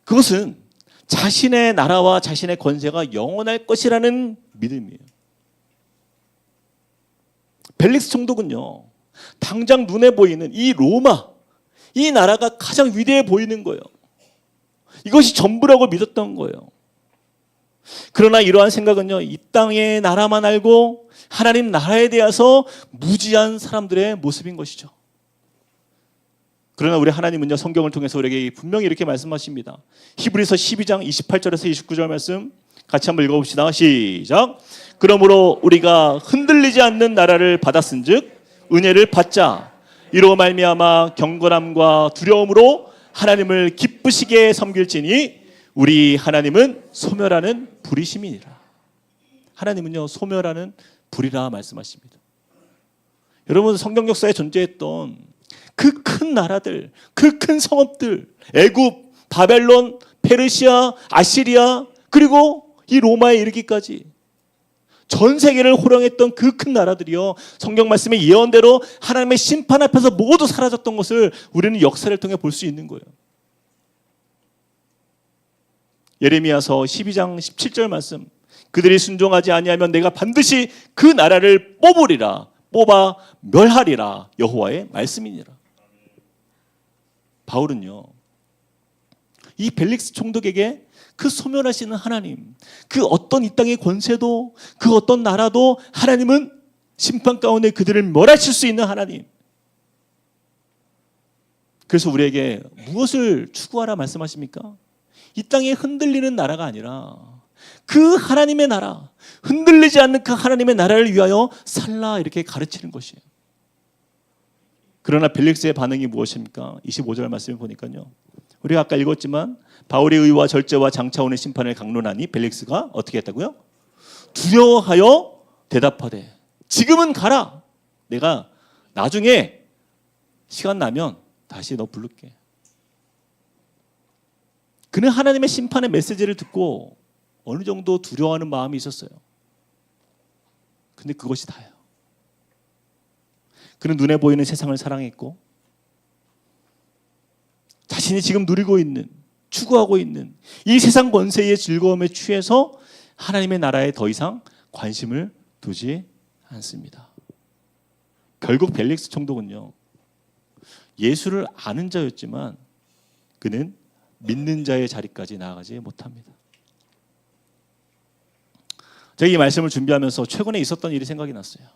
그것은 자신의 나라와 자신의 권세가 영원할 것이라는 믿음이에요. 벨릭스 총독은요, 당장 눈에 보이는 이 로마, 이 나라가 가장 위대해 보이는 거예요. 이것이 전부라고 믿었던 거예요. 그러나 이러한 생각은요, 이 땅의 나라만 알고 하나님 나라에 대해서 무지한 사람들의 모습인 것이죠. 그러나 우리 하나님은요, 성경을 통해서 우리에게 분명히 이렇게 말씀하십니다. 히브리서 12장 28절에서 29절 말씀 같이 한번 읽어봅시다. 시작. 그러므로 우리가 흔들리지 않는 나라를 받았은즉 은혜를 받자. 이로 말미암아 경건함과 두려움으로 하나님을 기쁘시게 섬길지니 우리 하나님은 소멸하는 불이심이니라. 하나님은요, 소멸하는 불이라 말씀하십니다. 여러분, 성경 역사에 존재했던 그 큰 나라들, 그 큰 성읍들, 애굽, 바벨론, 페르시아, 아시리아, 그리고 이 로마에 이르기까지 전 세계를 호령했던 그 큰 나라들이요, 성경 말씀의 예언대로 하나님의 심판 앞에서 모두 사라졌던 것을 우리는 역사를 통해 볼 수 있는 거예요. 예레미야서 12장 17절 말씀, 그들이 순종하지 아니하면 내가 반드시 그 나라를 뽑으리라, 뽑아 멸하리라, 여호와의 말씀이니라. 바울은요, 이 벨릭스 총독에게 그 소멸하시는 하나님, 그 어떤 이 땅의 권세도, 그 어떤 나라도 하나님은 심판 가운데 그들을 멸하실 수 있는 하나님. 그래서 우리에게 무엇을 추구하라 말씀하십니까? 이 땅에 흔들리는 나라가 아니라 그 하나님의 나라, 흔들리지 않는 그 하나님의 나라를 위하여 살라, 이렇게 가르치는 것이에요. 그러나 벨릭스의 반응이 무엇입니까? 25절 말씀을 보니까요, 우리가 아까 읽었지만 바울의 의와 절제와 장차 오는 심판을 강론하니 벨릭스가 어떻게 했다고요? 두려워하여 대답하되 지금은 가라. 내가 나중에 시간 나면 다시 너 부를게. 그는 하나님의 심판의 메시지를 듣고 어느 정도 두려워하는 마음이 있었어요. 근데 그것이 다예요. 그는 눈에 보이는 세상을 사랑했고 자신이 지금 누리고 있는, 추구하고 있는 이 세상 권세의 즐거움에 취해서 하나님의 나라에 더 이상 관심을 두지 않습니다. 결국 벨릭스 총독은요, 예수를 아는 자였지만 그는 믿는 자의 자리까지 나아가지 못합니다. 제가 이 말씀을 준비하면서 최근에 있었던 일이 생각이 났어요.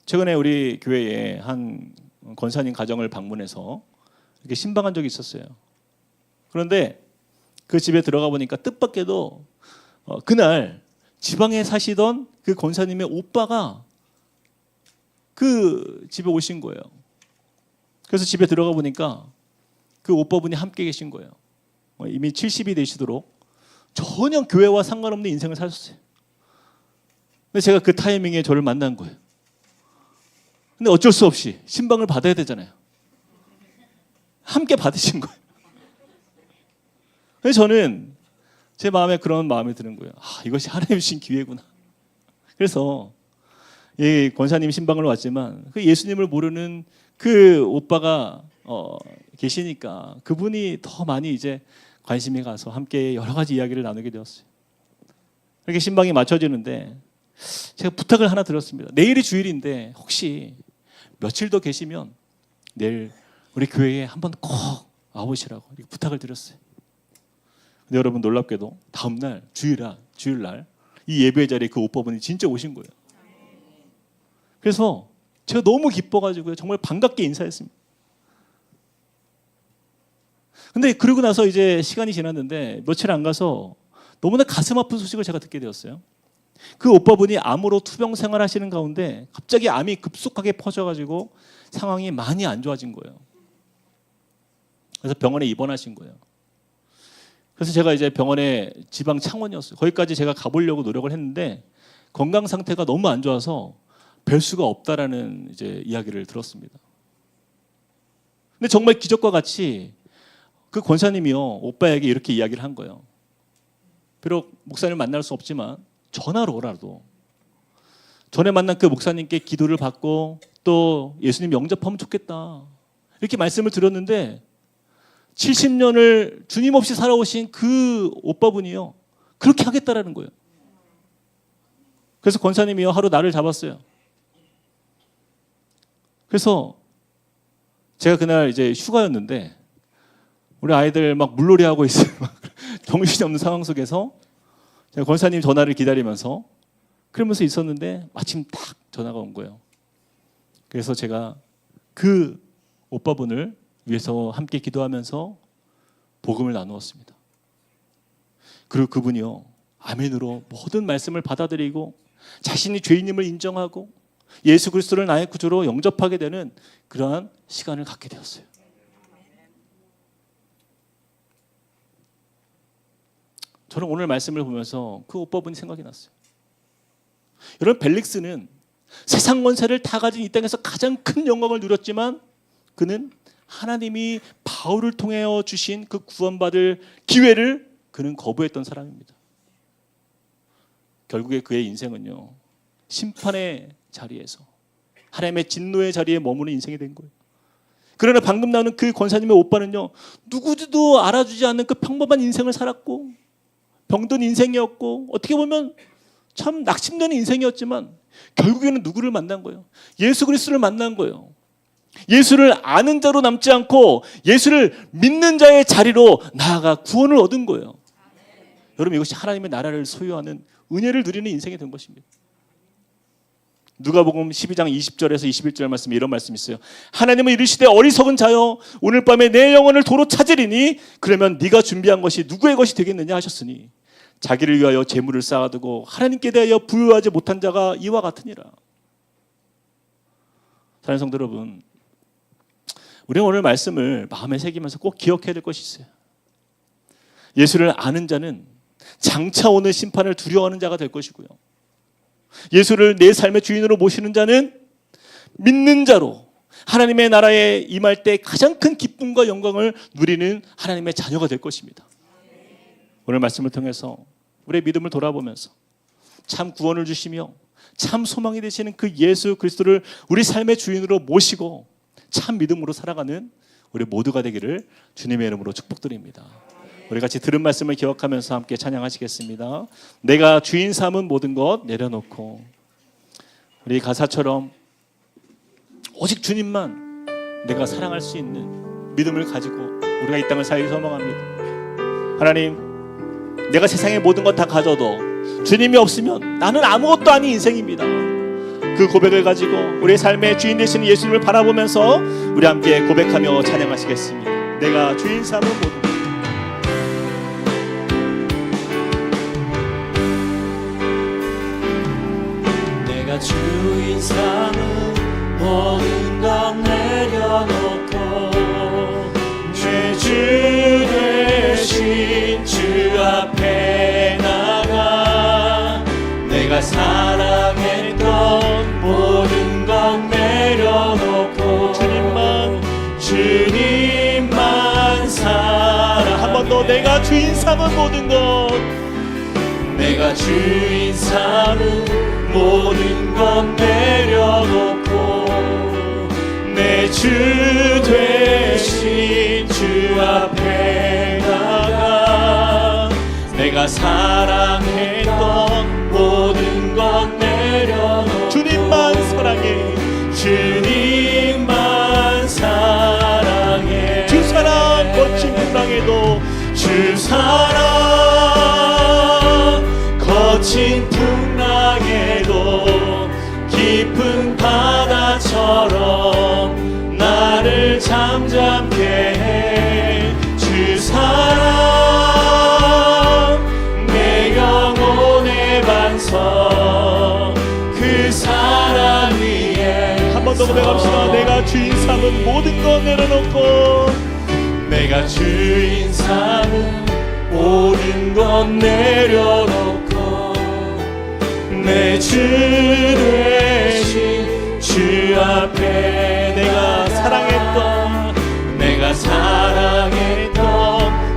최근에 우리 교회에 한 권사님 가정을 방문해서 이렇게 신방한 적이 있었어요. 그런데 그 집에 들어가 보니까 뜻밖에도 그날 지방에 사시던 그 권사님의 오빠가 그 집에 오신 거예요. 그래서 집에 들어가 보니까 그 오빠분이 함께 계신 거예요. 이미 70이 되시도록 전혀 교회와 상관없는 인생을 사셨어요. 근데 제가 그 타이밍에 저를 만난 거예요. 근데 어쩔 수 없이 신방을 받아야 되잖아요. 함께 받으신 거예요. 그래서 저는 제 마음에 그런 마음이 드는 거예요. 이것이 하나님 주신 기회구나. 그래서 이 권사님 신방을 왔지만 그 예수님을 모르는 그 오빠가 계시니까 그분이 더 많이 이제 관심이 가서 함께 여러 가지 이야기를 나누게 되었어요. 이렇게 신방이 맞춰지는데 제가 부탁을 하나 드렸습니다. 내일이 주일인데 혹시 며칠 더 계시면 내일 우리 교회에 한번 꼭 와보시라고 이렇게 부탁을 드렸어요. 근데 여러분, 놀랍게도 다음날 주일날 이 예배 자리에 그 오빠분이 진짜 오신 거예요. 그래서 제가 너무 기뻐가지고요, 정말 반갑게 인사했습니다. 근데 그러고 나서 이제 시간이 지났는데 며칠 안 가서 너무나 가슴 아픈 소식을 제가 듣게 되었어요. 그 오빠분이 암으로 투병 생활하시는 가운데 갑자기 암이 급속하게 퍼져가지고 상황이 많이 안 좋아진 거예요. 그래서 병원에 입원하신 거예요. 그래서 제가 이제 병원에 지방 창원이었어요. 거기까지 제가 가보려고 노력을 했는데 건강 상태가 너무 안 좋아서 뵐 수가 없다라는 이제 이야기를 들었습니다. 근데 정말 기적과 같이 그 권사님이요, 오빠에게 이렇게 이야기를 한 거예요. 비록 목사님을 만날 수 없지만 전화로라도 전에 만난 그 목사님께 기도를 받고 또 예수님 영접하면 좋겠다, 이렇게 말씀을 드렸는데 70년을 주님 없이 살아오신 그 오빠분이요, 그렇게 하겠다라는 거예요. 그래서 권사님이요, 하루 날을 잡았어요. 그래서 제가 그날 이제 휴가였는데 우리 아이들 막 물놀이 하고 있어요. 정신이 없는 상황 속에서 제가 권사님 전화를 기다리면서 그러면서 있었는데 마침 딱 전화가 온 거예요. 그래서 제가 그 오빠분을 위해서 함께 기도하면서 복음을 나누었습니다. 그리고 그분이요, 아멘으로 모든 말씀을 받아들이고 자신이 죄인임을 인정하고 예수 그리스도를 나의 구주로 영접하게 되는 그러한 시간을 갖게 되었어요. 저는 오늘 말씀을 보면서 그 오빠분이 생각이 났어요. 여러분, 벨릭스는 세상 권세를 다 가진 이 땅에서 가장 큰 영광을 누렸지만 그는 하나님이 바울을 통해 주신 그 구원받을 기회를 그는 거부했던 사람입니다. 결국에 그의 인생은요, 심판의 자리에서 하나님의 진노의 자리에 머무는 인생이 된 거예요. 그러나 방금 나오는 그 권사님의 오빠는요, 누구도 알아주지 않는 그 평범한 인생을 살았고 병든 인생이었고 어떻게 보면 참 낙심되는 인생이었지만 결국에는 누구를 만난 거예요? 예수 그리스도를 만난 거예요. 예수를 아는 자로 남지 않고 예수를 믿는 자의 자리로 나아가 구원을 얻은 거예요. 여러분, 이것이 하나님의 나라를 소유하는 은혜를 누리는 인생이 된 것입니다. 누가복음 12장 20절에서 21절 말씀에 이런 말씀이 있어요. 하나님은 이르시되 어리석은 자여 오늘 밤에 내 영혼을 도로 찾으리니 그러면 네가 준비한 것이 누구의 것이 되겠느냐 하셨으니 자기를 위하여 재물을 쌓아두고 하나님께 대하여 부유하지 못한 자가 이와 같으니라. 사랑하는 성도 여러분, 우리는 오늘 말씀을 마음에 새기면서 꼭 기억해야 될 것이 있어요. 예수를 아는 자는 장차 오는 심판을 두려워하는 자가 될 것이고요, 예수를 내 삶의 주인으로 모시는 자는 믿는 자로 하나님의 나라에 임할 때 가장 큰 기쁨과 영광을 누리는 하나님의 자녀가 될 것입니다. 오늘 말씀을 통해서 우리의 믿음을 돌아보면서 참 구원을 주시며 참 소망이 되시는 그 예수 그리스도를 우리 삶의 주인으로 모시고 참 믿음으로 살아가는 우리 모두가 되기를 주님의 이름으로 축복드립니다. 우리 같이 들은 말씀을 기억하면서 함께 찬양하시겠습니다. 내가 주인 삼은 모든 것 내려놓고. 우리 가사처럼 오직 주님만 내가 사랑할 수 있는 믿음을 가지고 우리가 이 땅을 살기 소망합니다. 하나님, 내가 세상의 모든 것 다 가져도 주님이 없으면 나는 아무것도 아닌 인생입니다. 그 고백을 가지고 우리의 삶의 주인 되시는 예수님을 바라보면서 우리 함께 고백하며 찬양하시겠습니다. 내가 주인 삼은 모든 것. 내가 주인 삼은 모든 것 내려놓고 내 주 되신 주 앞에 나가 내가 사랑했던 모든 것 내려놓고 주님만 사랑. 한 번 더. 내가 주인 삼은 모든 것, 내가 주인 삼은 모든 것 내려놓고 내 주 되신 주 앞에 나가 내가 사랑했던 모든 것 내려놓고 주님만 사랑해. 주님만 사랑해. 주 사랑 거친 풍랑에도 주 사랑 거친 풍랑에도 깊은 바다처럼 나를 잠잠케 해. 주 사랑 내 영혼의 반석 그 사랑 위에 한 번 더 고백합시다. 내가 주인 삼은 모든 것 내려놓고 내가 주인 삼은 모든 것 내려놓고 내 주 되신 내가 사랑했던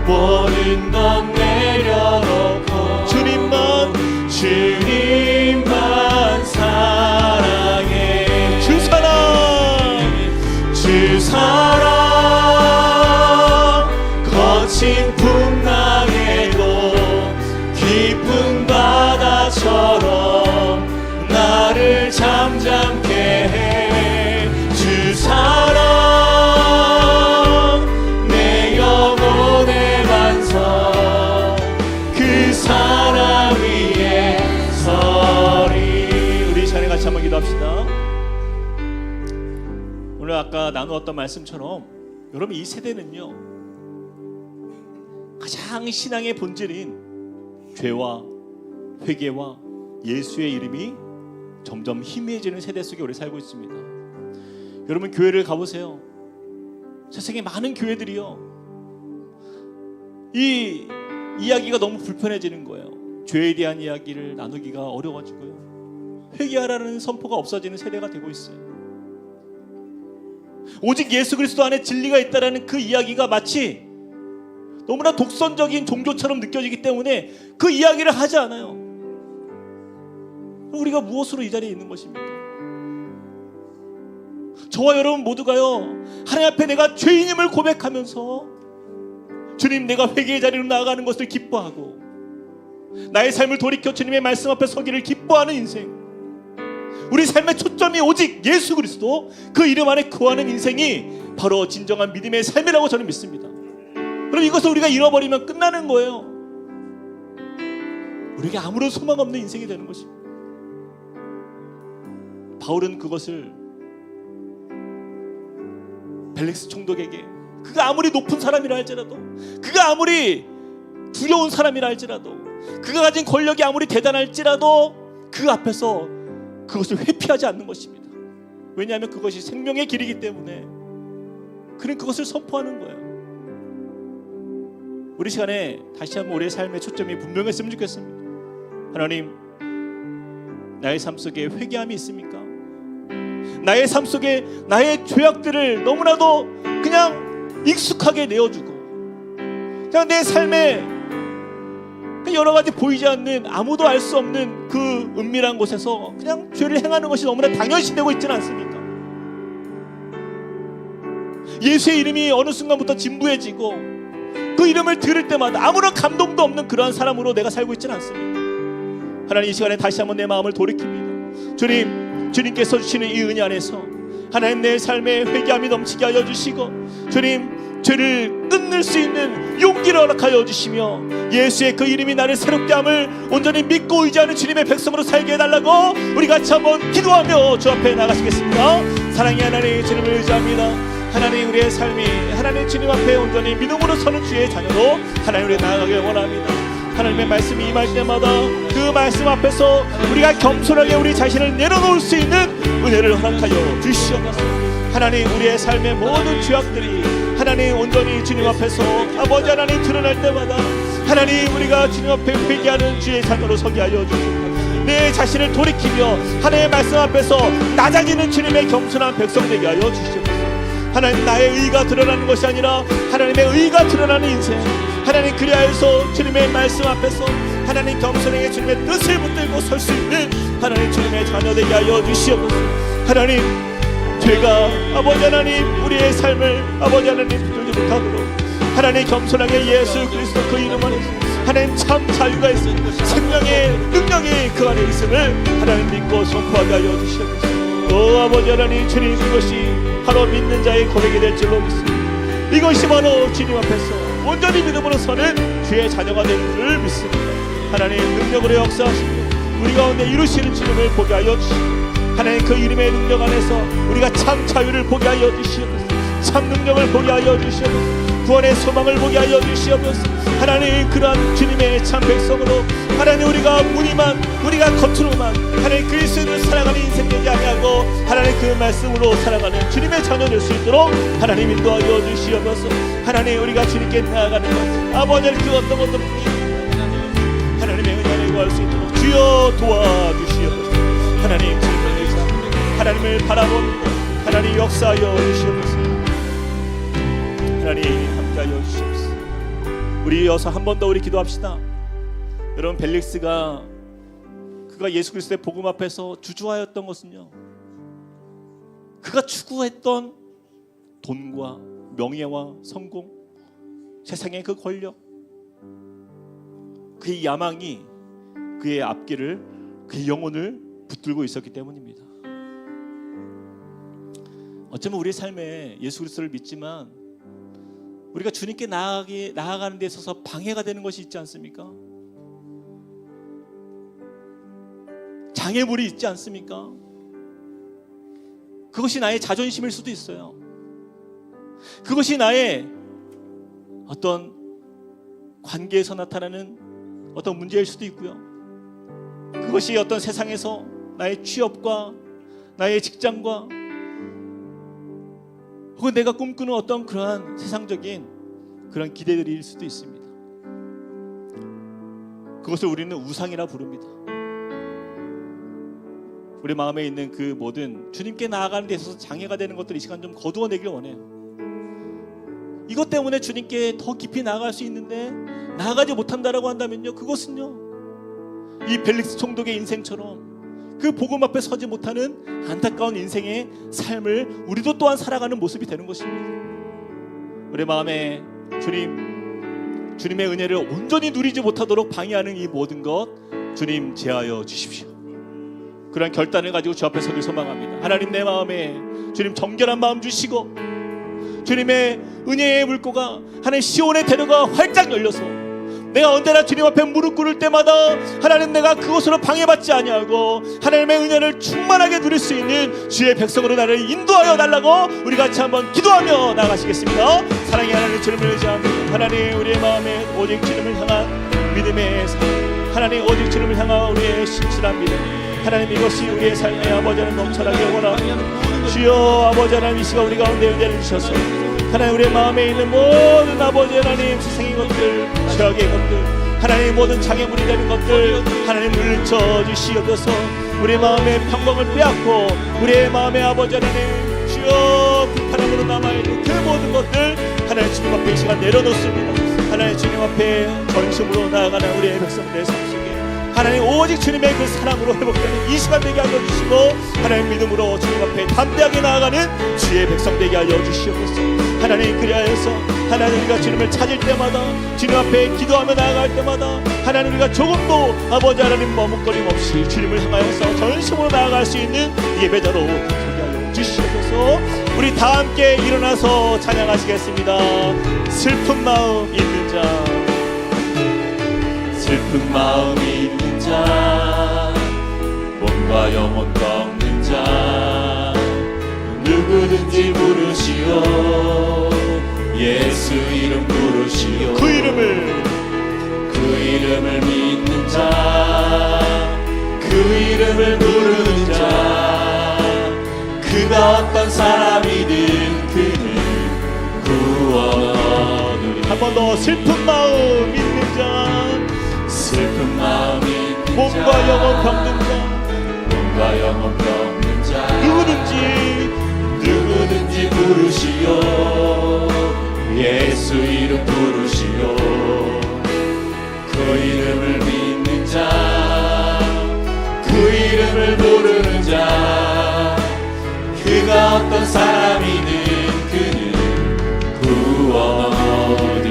모든 것 내려놓고 주님만 사랑해. 주 사랑 거친 풍랑에도 깊은 바다처럼 나를 잠잠케 해. 주 사랑 내 영혼의 반석, 그 사랑 위에 서리. 우리 시간에 같이 한번 기도합시다. 오늘 아까 나누었던 말씀처럼 여러분, 이 세대는요 가장 신앙의 본질인 죄와 회개와 예수의 이름이 점점 희미해지는 세대 속에 우리 살고 있습니다. 여러분, 교회를 가보세요. 세상에 많은 교회들이요 이 이야기가 너무 불편해지는 거예요. 죄에 대한 이야기를 나누기가 어려워지고요, 회개하라는 선포가 없어지는 세대가 되고 있어요. 오직 예수 그리스도 안에 진리가 있다라는 그 이야기가 마치 너무나 독선적인 종교처럼 느껴지기 때문에 그 이야기를 하지 않아요. 우리가 무엇으로 이 자리에 있는 것입니까? 저와 여러분 모두가요, 하나님 앞에 내가 죄인임을 고백하면서 주님, 내가 회개의 자리로 나아가는 것을 기뻐하고 나의 삶을 돌이켜 주님의 말씀 앞에 서기를 기뻐하는 인생, 우리 삶의 초점이 오직 예수 그리스도 그 이름 안에 거하는 인생이 바로 진정한 믿음의 삶이라고 저는 믿습니다. 그럼 이것을 우리가 잃어버리면 끝나는 거예요. 우리에게 아무런 소망 없는 인생이 되는 것입니다. 바울은 그것을 벨릭스 총독에게, 그가 아무리 높은 사람이라 할지라도, 그가 아무리 두려운 사람이라 할지라도, 그가 가진 권력이 아무리 대단할지라도 그 앞에서 그것을 회피하지 않는 것입니다. 왜냐하면 그것이 생명의 길이기 때문에 그는 그것을 선포하는 거예요. 우리 시간에 다시 한번 우리의 삶의 초점이 분명했으면 좋겠습니다. 하나님, 나의 삶 속에 회개함이 있습니까? 나의 삶 속에 나의 죄악들을 너무나도 그냥 익숙하게 내어주고, 그냥 내 삶에 여러 가지 보이지 않는, 아무도 알 수 없는 그 은밀한 곳에서 그냥 죄를 행하는 것이 너무나 당연시 되고 있지는 않습니까? 예수의 이름이 어느 순간부터 진부해지고 그 이름을 들을 때마다 아무런 감동도 없는 그러한 사람으로 내가 살고 있지는 않습니까? 하나님, 이 시간에 다시 한번 내 마음을 돌이킵니다. 주님께서 주시는 이 은혜 안에서 하나님, 내 삶에 회개함이 넘치게 하여 주시고, 주님, 죄를 끊을 수 있는 용기를 허락하여 주시며 예수의 그 이름이 나를 새롭게 함을 온전히 믿고 의지하는 주님의 백성으로 살게 해달라고 우리 같이 한번 기도하며 주 앞에 나가시겠습니다. 사랑의 하나님, 주님을 의지합니다. 하나님, 우리의 삶이 하나님 주님 앞에 온전히 믿음으로 서는 주의 자녀로 하나님 우리 나아가길 원합니다. 하나님의 말씀이 임할 때마다 그 말씀 앞에서 우리가 겸손하게 우리 자신을 내려놓을 수 있는 은혜를 허락하여 주시옵소서. 하나님, 우리의 삶의 모든 죄악들이 하나님 온전히 주님 앞에서 아버지 하나님 드러날 때마다 하나님, 우리가 주님 앞에 회개하는 주의 자녀로 서게 하여 주시옵소서. 내 자신을 돌이키며 하나님의 말씀 앞에서 낮아지는 주님의 겸손한 백성 되게 하여 주시옵소서. 하나님, 나의 의가 드러나는 것이 아니라 하나님의 의가 드러나는 인생, 하나님 그리하여서 주님의 말씀 앞에서 하나님 겸손하게 주님의 뜻을 붙들고 설 수 있는 하나님 주님의 자녀 되게 하여 주시옵소서. 하나님, 죄가 아버지 하나님 우리의 삶을 아버지 하나님 붙들지 못하도록 하나님 겸손하게 예수 그리스도 그 이름 안에서 하나님 참 자유가 있음, 생명의 능력이 그 안에 있음을 하나님 믿고 선포하게 하여 주시옵소서. 오 아버지 하나님, 주님, 이것이 바로 믿는 자의 고백이 될 줄로 믿습니다. 이것이 바로 주님 앞에서 온전히 믿음으로 서는 주의 자녀가 될 줄 믿습니다. 하나님, 능력으로 역사하시며 우리 가운데 이루시는 주님을 보게 하여 주시고, 하나님 그 이름의 능력 안에서 우리가 참 자유를 보게 하여 주시옵소서. 참 능력을 보게 하여 주시옵소서. 구원의 소망을 보게 하여 주시옵소서. 하나님, 그러한 주님의 참 백성으로 하나님 우리가 무늬만, 우리가 겉으로만 하나님 그리스도를 사랑하는 인생 되지 아니하고 하나님 그 말씀으로 살아가는 주님의 자녀 될 수 있도록 하나님 인도하여 주시옵소서. 하나님, 우리가 주님께 나아가는 것 아버지를 그 어떤 것도 하나님의 은혜를 구할 수 있도록 주여 도와주시옵소서. 하나님, 주님을 의지합니다. 하나님을 바라봅니다. 하나님 역사하여 주시옵소서. 하나님 함께하여 주시옵소서. 우리 이어서 한 번 더 우리 기도합시다. 여러분, 벨릭스가 그가 예수 그리스도의 복음 앞에서 주저하였던 것은요, 그가 추구했던 돈과 명예와 성공, 세상의 그 권력, 그의 야망이 그의 앞길을, 그의 영혼을 붙들고 있었기 때문입니다. 어쩌면 우리의 삶에 예수 그리스도를 믿지만 우리가 주님께 나아가는 데 있어서 방해가 되는 것이 있지 않습니까? 장애물이 있지 않습니까? 그것이 나의 자존심일 수도 있어요. 그것이 나의 어떤 관계에서 나타나는 어떤 문제일 수도 있고요. 그것이 어떤 세상에서 나의 취업과 나의 직장과 혹은 내가 꿈꾸는 어떤 그러한 세상적인 그런 기대들일 수도 있습니다. 그것을 우리는 우상이라 부릅니다. 우리 마음에 있는 그 모든 주님께 나아가는 데 있어서 장애가 되는 것들 이 시간 좀 거두어내길 원해요. 이것 때문에 주님께 더 깊이 나아갈 수 있는데 나아가지 못한다라고 한다면요, 그것은요, 이 벨릭스 총독의 인생처럼 그 복음 앞에 서지 못하는 안타까운 인생의 삶을 우리도 또한 살아가는 모습이 되는 것입니다. 우리 마음에 주님의 은혜를 온전히 누리지 못하도록 방해하는 이 모든 것 주님 제하여 주십시오. 그런 결단을 가지고 주 앞에 서길 소망합니다. 하나님, 내 마음에 주님 정결한 마음 주시고 주님의 은혜의 물고가 하나님 시온의 대로가 활짝 열려서 내가 언제나 주님 앞에 무릎 꿇을 때마다 하나님, 내가 그것으로 방해받지 아니하고 하나님의 은혜를 충만하게 누릴 수 있는 주의 백성으로 나를 인도하여 달라고 우리 같이 한번 기도하며 나가시겠습니다. 사랑의 하나님, 주님을 의지합니다. 하나님, 우리의 마음에 오직 주님을 향한 믿음의 삶, 하나님, 오직 주님을 향한 우리의 신실한 믿음, 하나님, 이것이 우리의 삶의 아버지 하나님 넘쳐나게 원합니다. 주여, 아버지 하나님, 이 시간 우리 가운데 은혜를 주셔서 하나님, 우리의 마음에 있는 모든 아버지 하나님 세상의 것들, 죄악의 것들, 하나님 모든 장애물이 되는 것들 하나님 물리쳐 주시옵소서. 우리의 마음의 평강을 빼앗고 우리의 마음의 아버지 하나님, 주여, 불편함으로 남아있는 그 모든 것들 하나님 주님 앞에 이 시간 내려놓습니다. 하나님 주님 앞에 전심으로 나아가는 우리의 백성들의 삶 속에 하나님, 오직 주님의 그 사랑으로 회복되는 이 시간 되게 하여 주시고 하나님, 믿음으로 주님 앞에 담대하게 나아가는 주의 백성 되게 하여 주시옵소서. 하나님, 그리하여서 하나님, 우리가 주님을 찾을 때마다 주님 앞에 기도하며 나아갈 때마다 하나님, 우리가 조금도 아버지 하나님 머뭇거림 없이 주님을 향하여서 전심으로 나아갈 수 있는 예배자로 되게 하여 주시옵소서. 우리 다 함께 일어나서 찬양하시겠습니다. 슬픈 마음 있는 자, 슬픈 마음이 있는 자, 몸과 영혼 꺾는 자, 누구든지 부르시오. 예수 이름 부르시오. 그 이름을 믿는 자, 그 이름을 부르는 자, 그가 어떤 사람이든 그는 구원하리라. 한 번 더. 슬픈 마음 있는 자, 슬픈 마음이 있는 자, 몸과 영혼 병든 자, 몸과 영혼 병든 자, 누구든지 부르시오. 예수 이름 부르시오. 그 이름을 믿는 자, 그 이름을 부르는 자, 그가 어떤 사람이든 그는 구원하리.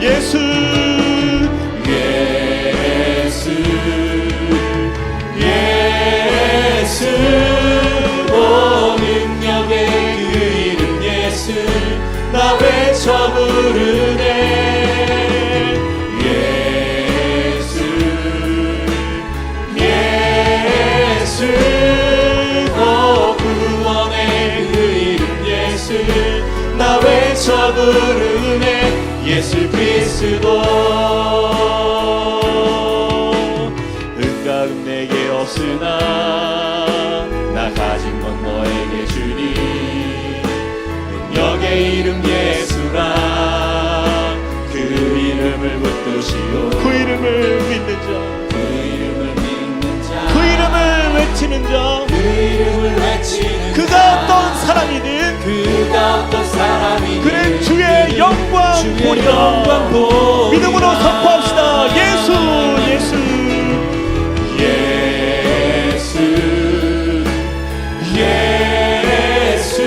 예수 오 능력의 그 이름 예수, 나 외쳐 부르네. 예수 오 구원의 그 이름 예수, 나 외쳐 부르네. 예수 그리스도. 은가 내게 없으나 나 가진 건 너에게 주니. 능력의 이름 예수라, 그 이름을 붙드시오. 그 이름을 믿는 자, 그 이름을 믿는 자, 그 이름을 외치는 자, 그 이름을 외치는 그가 어떤 사람이든 그가 어떤 사람이든 그는 주의 영광 보리라. 믿음으로 선포합시다. 예수 예수 예수 예수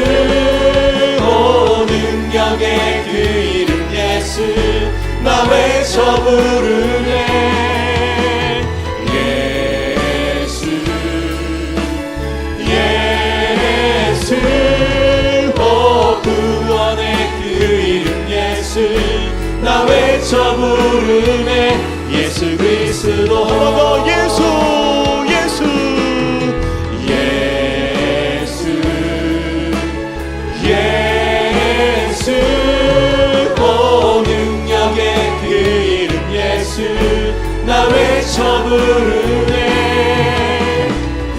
오 능력의 그 이름 예수 나 외쳐 부르네 예수 예수 오 구원의 그 이름 예수 나 외쳐 부르네 예수 그리스도 예수 예수 예수 예수 오 능력의 그 이름 예수 나 외쳐 부르네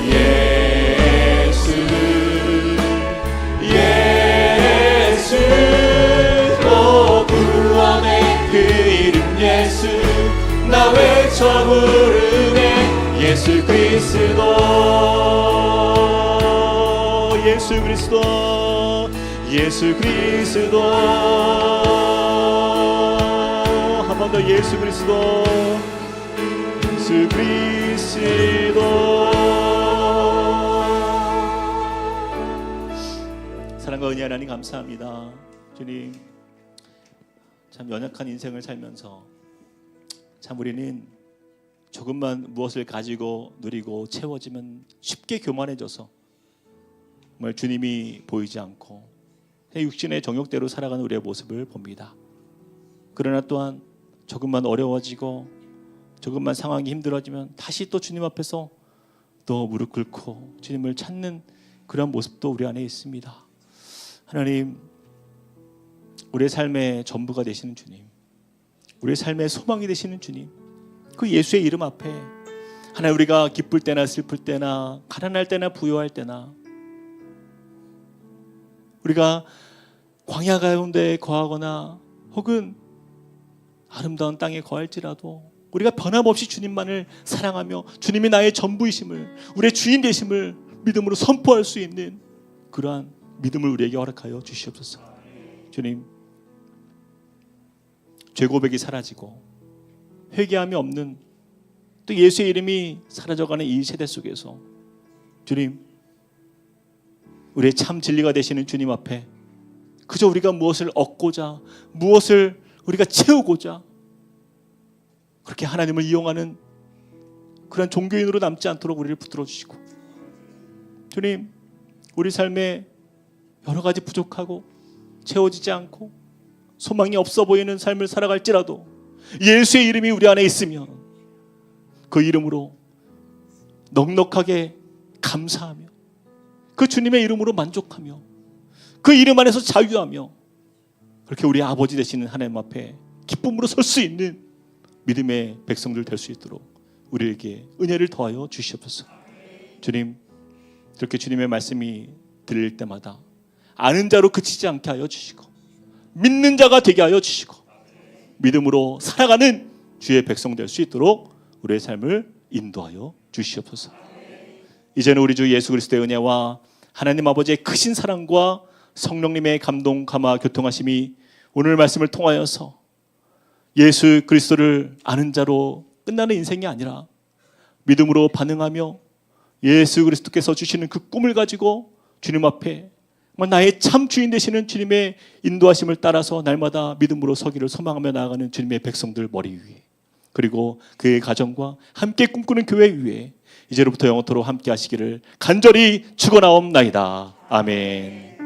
예수 예수 오 구원의 그 이름 예수 나 외쳐 부르네 예수 그리스도 예수 그리스도 예수 그리스도 한 번 더 예수 그리스도 예수 그리스도. 사랑과 은혜 하나님 감사합니다. 주님 참 연약한 인생을 살면서 참 우리는 조금만 무엇을 가지고 누리고 채워지면 쉽게 교만해져서 정말 주님이 보이지 않고 육신의 정욕대로 살아가는 우리의 모습을 봅니다. 그러나 또한 조금만 어려워지고 조금만 상황이 힘들어지면 다시 또 주님 앞에서 또 무릎 꿇고 주님을 찾는 그런 모습도 우리 안에 있습니다. 하나님, 우리의 삶의 전부가 되시는 주님, 우리의 삶의 소망이 되시는 주님, 그 예수의 이름 앞에 하나님 우리가 기쁠 때나 슬플 때나 가난할 때나 부유할 때나 우리가 광야 가운데 거하거나 혹은 아름다운 땅에 거할지라도 우리가 변함없이 주님만을 사랑하며 주님이 나의 전부이심을 우리의 주인 되심을 믿음으로 선포할 수 있는 그러한 믿음을 우리에게 허락하여 주시옵소서. 주님, 죄 고백이 사라지고 회개함이 없는 또 예수의 이름이 사라져가는 이 세대 속에서 주님, 우리의 참 진리가 되시는 주님 앞에 그저 우리가 무엇을 얻고자 무엇을 우리가 채우고자 그렇게 하나님을 이용하는 그런 종교인으로 남지 않도록 우리를 붙들어 주시고, 주님, 우리 삶에 여러 가지 부족하고 채워지지 않고 소망이 없어 보이는 삶을 살아갈지라도 예수의 이름이 우리 안에 있으면 그 이름으로 넉넉하게 감사하며 그 주님의 이름으로 만족하며 그 이름 안에서 자유하며 그렇게 우리 아버지 되시는 하나님 앞에 기쁨으로 설 수 있는 믿음의 백성들 될 수 있도록 우리에게 은혜를 더하여 주시옵소서. 주님, 그렇게 주님의 말씀이 들릴 때마다 아는 자로 그치지 않게 하여 주시고 믿는 자가 되게 하여 주시고 믿음으로 살아가는 주의 백성 될 수 있도록 우리의 삶을 인도하여 주시옵소서. 이제는 우리 주 예수 그리스도의 은혜와 하나님 아버지의 크신 사랑과 성령님의 감동, 감화, 교통하심이 오늘 말씀을 통하여서 예수 그리스도를 아는 자로 끝나는 인생이 아니라 믿음으로 반응하며 예수 그리스도께서 주시는 그 꿈을 가지고 주님 앞에 나의 참 주인 되시는 주님의 인도하심을 따라서 날마다 믿음으로 서기를 소망하며 나아가는 주님의 백성들 머리 위에, 그리고 그의 가정과 함께 꿈꾸는 교회 위에 이제로부터 영원토록 함께 하시기를 간절히 축원하옵나이다. 아멘.